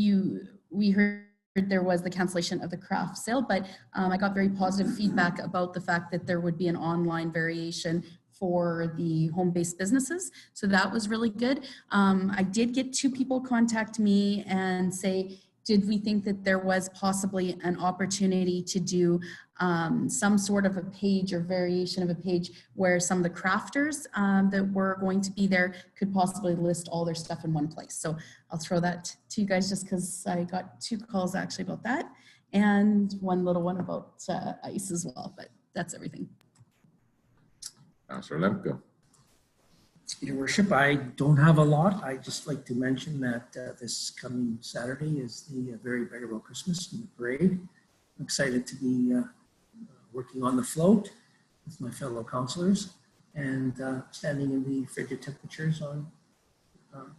we heard there was the cancellation of the craft sale, but I got very positive feedback about the fact that there would be an online variation for the home-based businesses. So that was really good. I did get 2 people contact me and say, did we think that there was possibly an opportunity to do some sort of a page or variation of a page where some of the crafters that were going to be there could possibly list all their stuff in one place. So I'll throw that to you guys just because I got 2 calls actually about that, and one little one about ice as well, but that's everything. Councilor Lemke. Your Worship, I don't have a lot. I just like to mention that this coming Saturday is the Very Beggarville Christmas and the parade. I'm excited to be working on the float with my fellow councillors and standing in the frigid temperatures on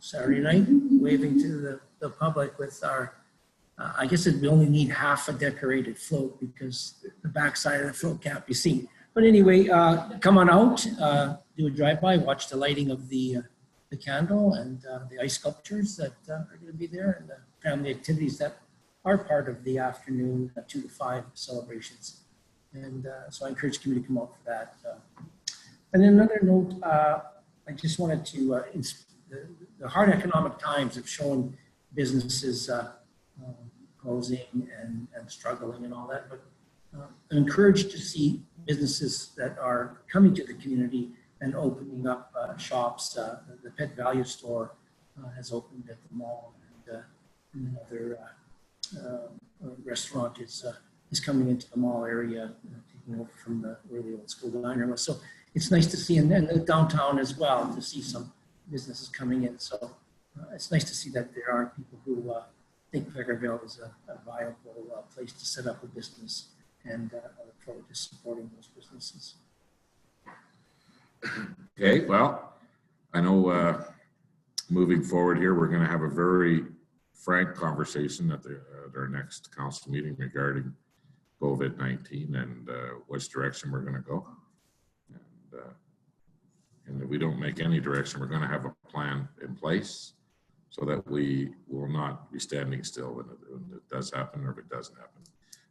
Saturday night, waving to the public with our, I guess we only need half a decorated float because the backside of the float can't be seen. But anyway, come on out, do a drive-by, watch the lighting of the candle and the ice sculptures that are going to be there, and the family activities that are part of the afternoon 2 to 5 celebrations. And so I encourage the community to come out for that. And then another note, I just wanted to, the hard economic times have shown businesses closing and struggling and all that, but I'm encouraged to see businesses that are coming to the community and opening up shops. The Pet Value Store has opened at the mall, and another restaurant is coming into the mall area, taking over from where the old school diner was. So it's nice to see, and then the downtown as well, to see some businesses coming in. So it's nice to see that there are people who think Vegreville is a viable place to set up a business, and I look forward to supporting those businesses. Okay, well, I know moving forward here, we're going to have a very frank conversation at our next council meeting regarding COVID-19 and which direction we're going to go. And if we don't make any direction, we're going to have a plan in place so that we will not be standing still when it does happen or if it doesn't happen.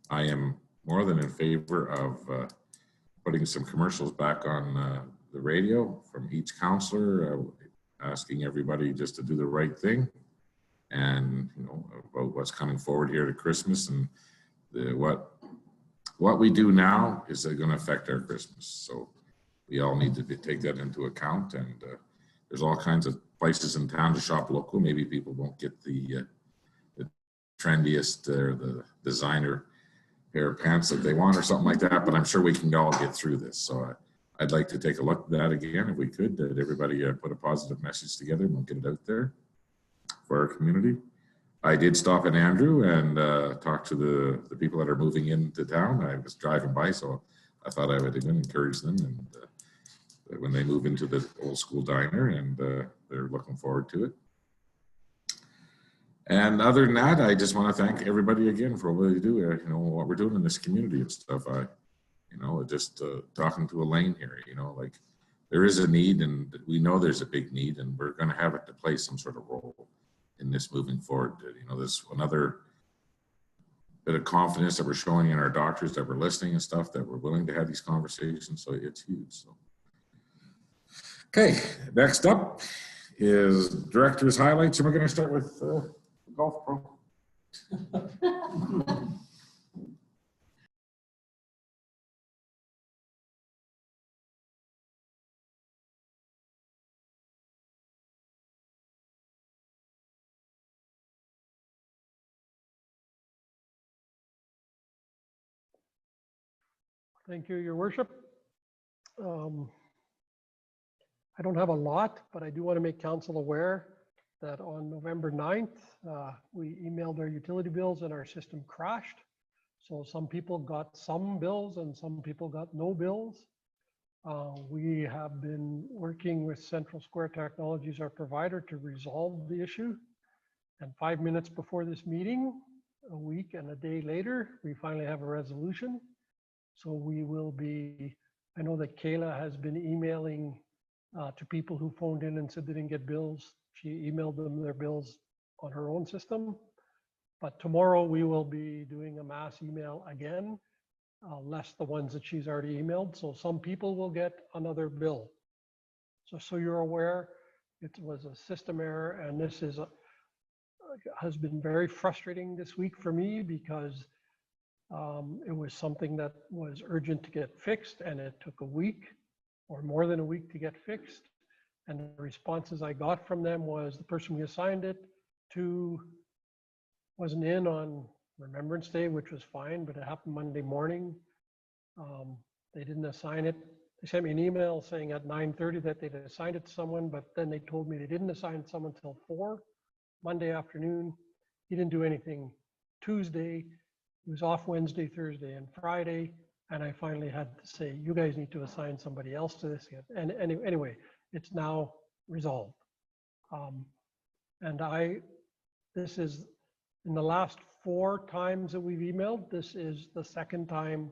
I am more than in favor of putting some commercials back on the radio from each councillor, asking everybody just to do the right thing and, you know, about what's coming forward here to Christmas and what we do now is going to affect our Christmas. So we all need to take that into account. And there's all kinds of places in town to shop local. Maybe people won't get the trendiest or the designer pair of pants that they want or something like that, but I'm sure we can all get through this. So I'd like to take a look at that again if we could, that everybody put a positive message together and we'll get it out there for our community. I did stop in Andrew and talk to the people that are moving into town. I was driving by, so I thought I would even encourage them and when they move into the old school diner, and they're looking forward to it. And other than that, I just want to thank everybody again for what they do, you know, what we're doing in this community and stuff. You know, just talking to Elaine here, you know, like there is a need and we know there's a big need and we're going to have it to play some sort of role in this moving forward. You know, there's another bit of confidence that we're showing in our doctors that we're listening and stuff, that we're willing to have these conversations. So it's huge. So. Okay, next up is director's highlights, and we're going to start with Golf Pro. Thank you, Your Worship. I don't have a lot, but I do want to make council aware that on November 9th, we emailed our utility bills and our system crashed. So some people got some bills and some people got no bills. We have been working with Central Square Technologies, our provider, to resolve the issue. And 5 minutes before this meeting, a week and a day later, we finally have a resolution. So we will be, I know that Kayla has been emailing to people who phoned in and said they didn't get bills. She emailed them their bills on her own system. But tomorrow we will be doing a mass email again, less the ones that she's already emailed. So some people will get another bill. So you're aware, it was a system error, and this is has been very frustrating this week for me because it was something that was urgent to get fixed, and it took a week or more than a week to get fixed. And the responses I got from them was the person who assigned it to wasn't in on Remembrance Day, which was fine, but it happened Monday morning. They didn't assign it. They sent me an email saying at 9:30 that they'd assigned it to someone, but then they told me they didn't assign someone until 4 Monday afternoon. He didn't do anything Tuesday. He was off Wednesday, Thursday, and Friday. And I finally had to say, you guys need to assign somebody else to this. And anyway, it's now resolved. This is, in the last 4 times that we've emailed, this is the second time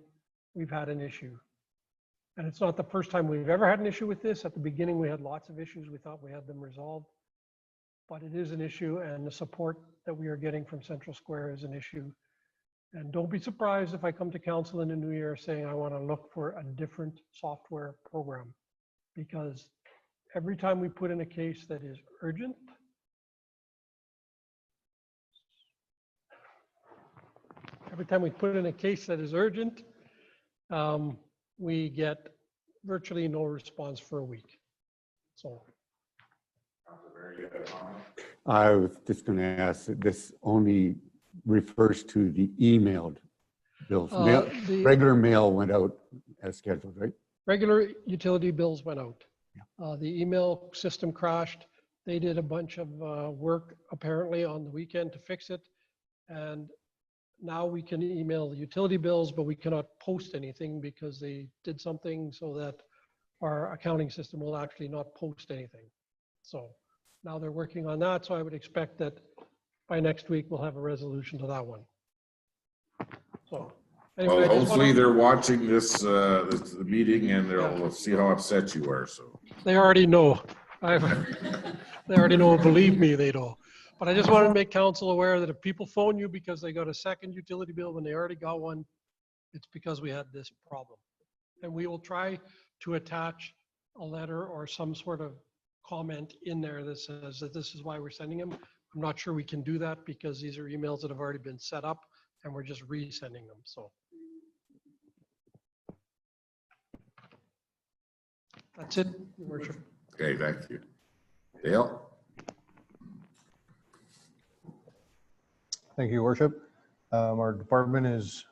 we've had an issue. And it's not the first time we've ever had an issue with this. At the beginning, we had lots of issues. We thought we had them resolved. But it is an issue, and the support that we are getting from Central Square is an issue. And don't be surprised if I come to council in the new year saying I want to look for a different software program, because every time we put in a case that is urgent, we get virtually no response for a week. So. I was just going to ask that this only refers to the emailed bills. Regular mail went out as scheduled, right? Regular utility bills went out. The email system crashed. They did a bunch of work apparently on the weekend to fix it. And now we can email the utility bills, but we cannot post anything because they did something so that our accounting system will actually not post anything. So now they're working on that. So I would expect that by next week, we'll have a resolution to that one. So. Well, anyway, I just hopefully wanna- they're watching this meeting and they'll see how upset you are, so. They already know. They already know, believe me, they know. But I just wanted to make council aware that if people phone you because they got a second utility bill when they already got one, it's because we had this problem. And we will try to attach a letter or some sort of comment in there that says that this is why we're sending them. I'm not sure we can do that because these are emails that have already been set up and we're just resending them, so. That's it, Your Worship. Okay, thank you. Dale? Thank you, Your Worship. Our department is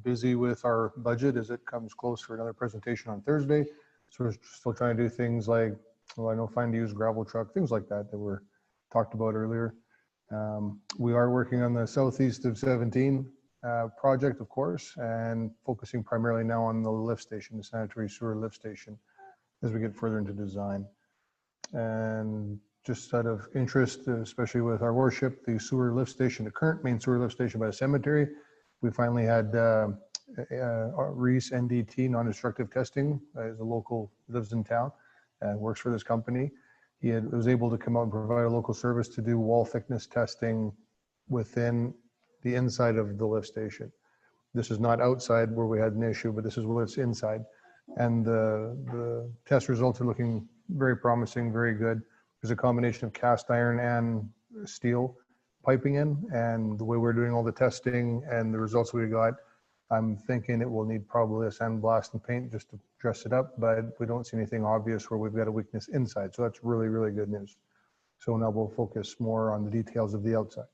busy with our budget as it comes close for another presentation on Thursday. So we're still trying to do things like, well, I know find a used gravel truck, things like that that were talked about earlier. We are working on the southeast of 17 project, of course, and focusing primarily now on the lift station, the sanitary sewer lift station, as we get further into design. And just out of interest, especially with our worship, the sewer lift station, the current main sewer lift station by the cemetery, we finally had Reese NDT, non-destructive testing, as a local, lives in town and works for this company. He was able to come out and provide a local service to do wall thickness testing within the inside of the lift station. This is not outside where we had an issue, but this is where it's inside. And the test results are looking very promising, very good. There's a combination of cast iron and steel piping in, and the way we're doing all the testing and the results we got, I'm thinking it will need probably a sandblast and paint just to dress it up, but we don't see anything obvious where we've got a weakness inside. So that's really, really good news. So now we'll focus more on the details of the outside.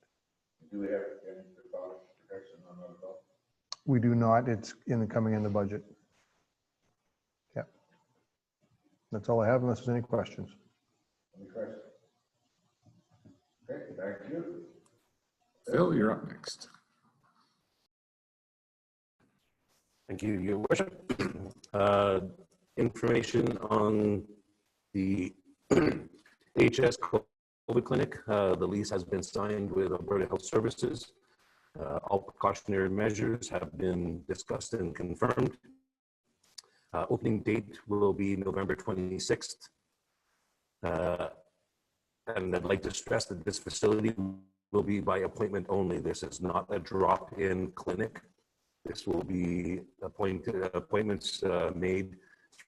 Do we have any protection on that at all? We do not. It's coming in the budget. Yeah. That's all I have unless there's any questions. Any questions? Okay, back to you. Phil, you're up next. Thank you, Your Worship. Information on the HS COVID clinic. The lease has been signed with Alberta Health Services. All precautionary measures have been discussed and confirmed. Opening date will be November 26th. And I'd like to stress that this facility will be by appointment only. This is not a drop-in clinic. This will be appointments made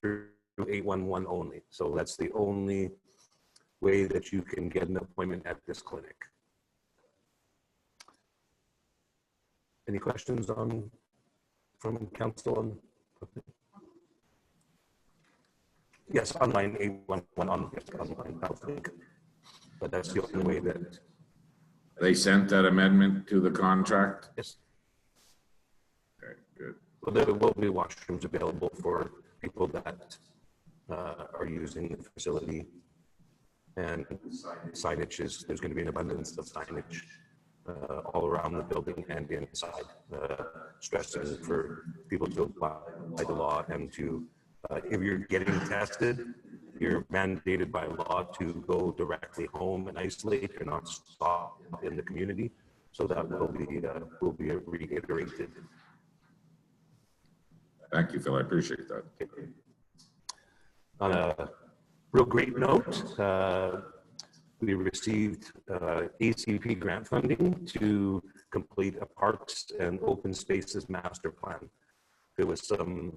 through 811 only. So that's the only way that you can get an appointment at this clinic. Any questions from council on? Yes, online 811 online. I think, but that's the only way that they sent that amendment to the contract. Yes. Okay, good. Well, there will be washrooms available for people that are using the facility, and signage is, there's going to be an abundance of signage all around the building and inside, stressing for people to apply the law and to, if you're getting tested, you're mandated by law to go directly home and isolate. You're not stopped in the community. So that will be reiterated. Thank you, Phil. I appreciate that. On a real great note, we received ACP grant funding to complete a parks and open spaces master plan. There was some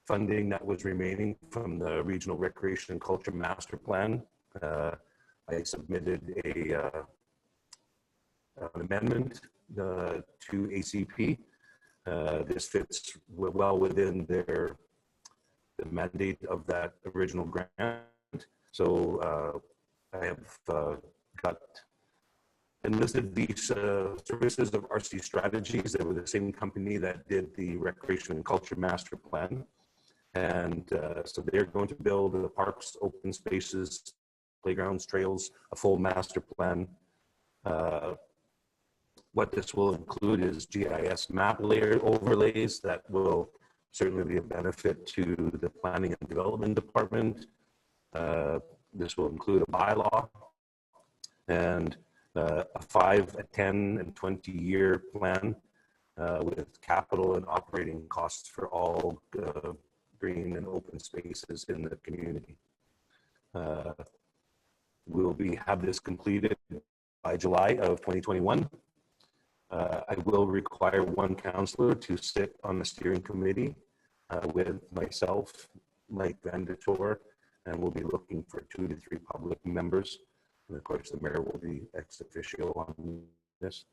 funding that was remaining from the Regional Recreation and Culture Master Plan. I submitted an amendment to ACP. This fits well within the mandate of that original grant. So I have enlisted these services of RC Strategies. They were the same company that did the Recreation and Culture Master Plan. And so they're going to build the parks, open spaces, playgrounds, trails, a full master plan. What this will include is GIS map layer overlays that will certainly be a benefit to the Planning and Development Department. This will include a bylaw, and a 5, a 10, and 20-year plan with capital and operating costs for all green and open spaces in the community. We'll have this completed by July of 2021. I will require one councillor to sit on the steering committee with myself, Mike Van der Tor, and we'll be looking for 2 to 3 public members. And of course, the mayor will be ex officio on this.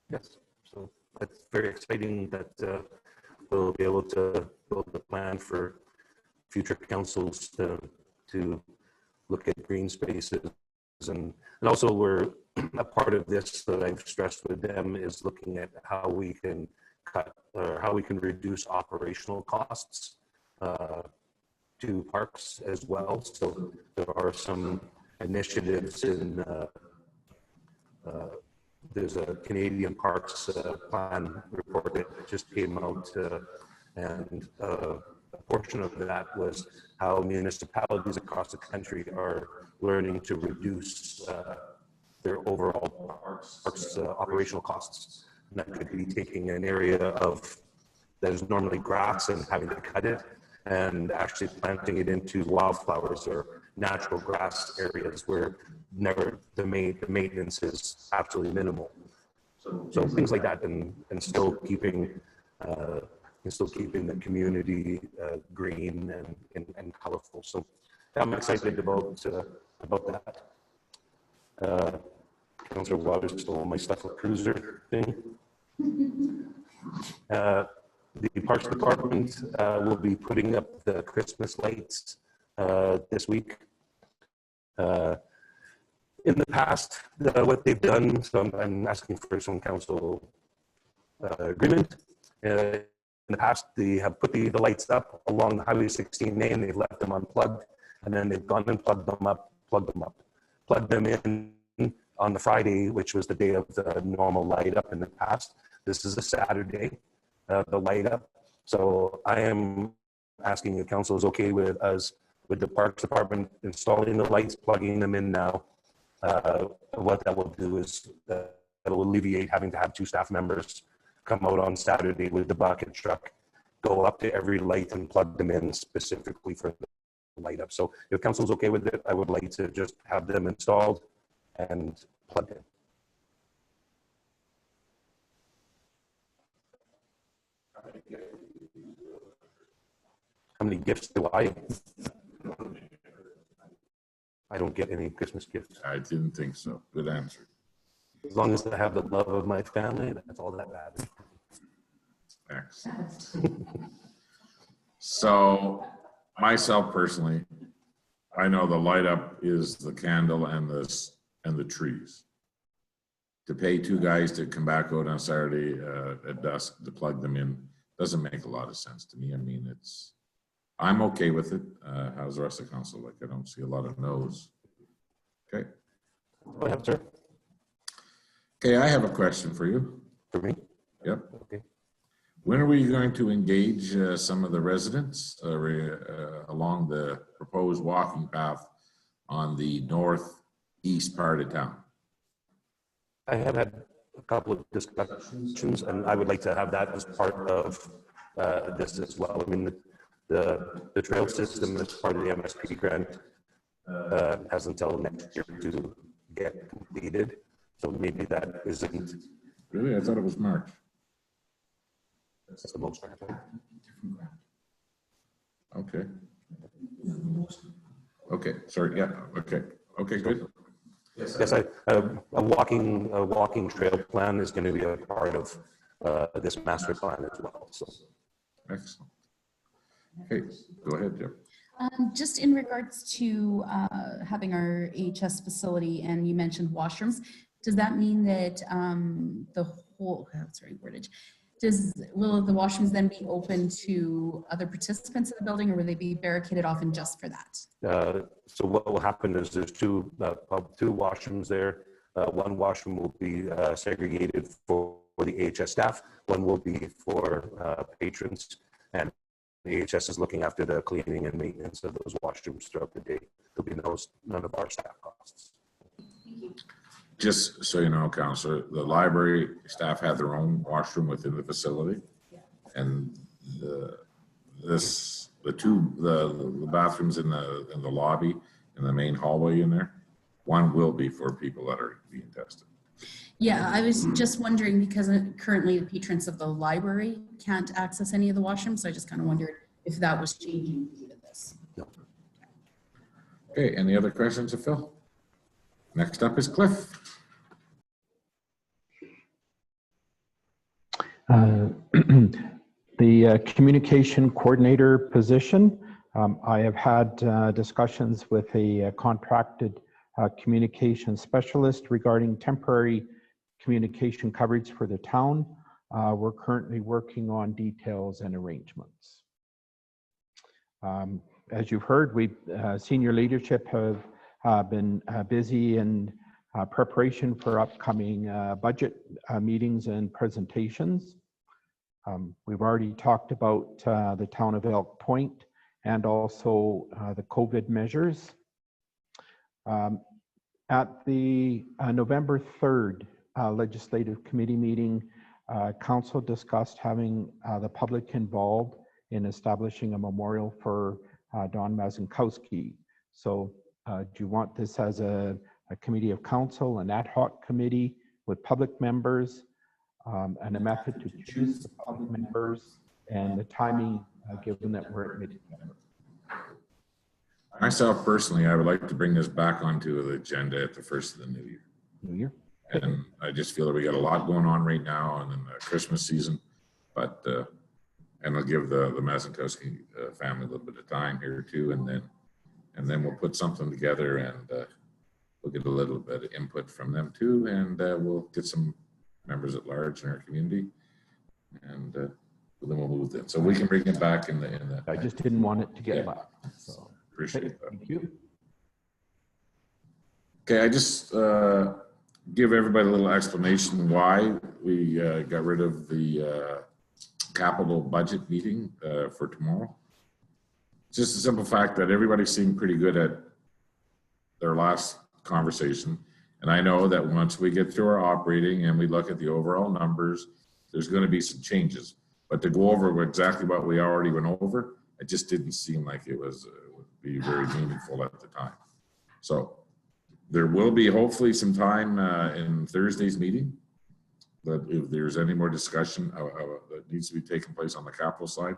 Yes, so that's very exciting that we'll be able to build a plan for future councils to look at green spaces. And also we're a part of this that I've stressed with them is looking at how we can cut or how we can reduce operational costs to parks as well. So there are some initiatives in there's a Canadian Parks Plan report that just came out, and a portion of that was how municipalities across the country are learning to reduce their overall parks operational costs. And that could be taking an area of that is normally grass and having to cut it and actually planting it into wildflowers or natural grass areas where the maintenance is absolutely minimal. So things like that, and still keeping the community green and colorful. So I'm excited about that. Councillor Waters stole my stuff with cruiser thing. The Parks Department will be putting up the Christmas lights this week. In the past, what they've done, so I'm asking for some council agreement. In the past, they have put the lights up along the Highway 16A and they've left them unplugged, and then they've gone and plugged them in on the Friday, which was the day of the normal light up in the past. This is a Saturday, the light up. So I am asking if council is okay with us, with the Parks Department installing the lights, plugging them in now. What that will do is that will alleviate having to have 2 staff members come out on Saturday with the bucket truck, go up to every light and plug them in specifically for the light up. So if council's okay with it, I would like to just have them installed and plugged in. How many gifts do I don't get any Christmas gifts. I didn't think so. Good answer. As long as I have the love of my family, that's all that matters. Excellent. So myself personally, I know the light up is the candle and the trees. To pay 2 guys to come back out on Saturday at dusk to plug them in doesn't make a lot of sense to me. I mean, I'm okay with it. How's the rest of the council? Like, I don't see a lot of no's. Okay. Go ahead, sir. Okay, I have a question for you. For me? Yep. Okay. When are we going to engage some of the residents along the proposed walking path on the northeast part of town? I have had a couple of discussions, and I would like to have that as part of this as well. I mean, the trail system as part of the MSP grant has until next year to get completed. So maybe that isn't. Really? I thought it was March. That's the most. Okay. Okay, sorry, yeah, okay. Okay, good. Yes, a walking trail plan is going to be a part of this master plan as well. So. Excellent. Okay, go ahead, Jeff. Just in regards to having our AHS facility, and you mentioned washrooms, does that mean that the whole, wordage, will the washrooms then be open to other participants in the building, or will they be barricaded off and just for that? So what will happen is there's two washrooms there. One washroom will be segregated for the AHS staff. One will be for patrons. And the AHS is looking after the cleaning and maintenance of those washrooms throughout the day. There'll be none of our staff costs. Just so you know, Counselor, the library staff had their own washroom within the facility. And the bathrooms in the lobby, in the main hallway in there, one will be for people that are being tested. Yeah, I was just wondering because currently the patrons of the library can't access any of the washrooms. So I just kind of wondered if that was changing due to this. No. Okay, any other questions of Phil? Next up is Cliff. The communication coordinator position, I have had discussions with a contracted communication specialist regarding temporary communication coverage for the town. We're currently working on details and arrangements. As you've heard, senior leadership have been busy in preparation for upcoming budget meetings and presentations. We've already talked about the town of Elk Point and also the COVID measures. At the November 3rd legislative committee meeting, council discussed having the public involved in establishing a memorial for Don Mazankowski. So do you want this as a committee of council, an ad hoc committee with public members, and a method to choose the public members and the timing given that we're at mid-November? Myself personally, I would like to bring this back onto the agenda at the first of the new year. New Year. And I just feel that we got a lot going on right now and then the Christmas season, but and I'll give the Mazankowski family a little bit of time here too, and then we'll put something together and we'll get a little bit of input from them too, and we'll get some members at large in our community, and then we'll move them. So we can bring it back in the. I just didn't want it to get left. So appreciate that. Thank you. Okay, I just give everybody a little explanation why we got rid of the capital budget meeting for tomorrow. Just the simple fact that everybody seemed pretty good at their last conversation. And I know that once we get through our operating and we look at the overall numbers, there's going to be some changes. But to go over exactly what we already went over, it just didn't seem like it would be very meaningful at the time. So there will be hopefully some time in Thursday's meeting, that if there's any more discussion that needs to be taking place on the capital side,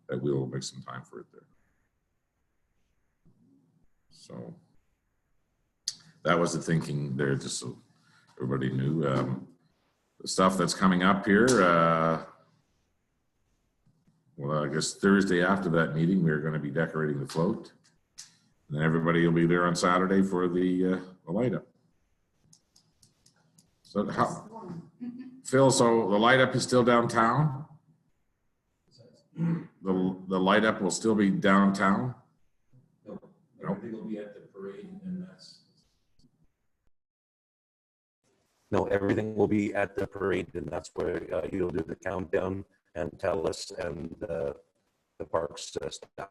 that we'll make some time for it there. So that was the thinking there, just so everybody knew. The stuff that's coming up here, well, I guess Thursday after that meeting, we're going to be decorating the float. And then everybody will be there on Saturday for the light up. So Phil, so the light up is still downtown? The light up will still be downtown? No, everything will be at the parade, and that's. No, everything will be at the parade, and that's where you'll do the countdown and tell us, and the parks staff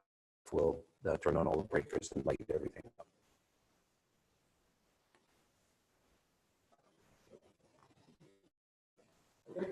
will turn on all the breakers and light everything up. Okay.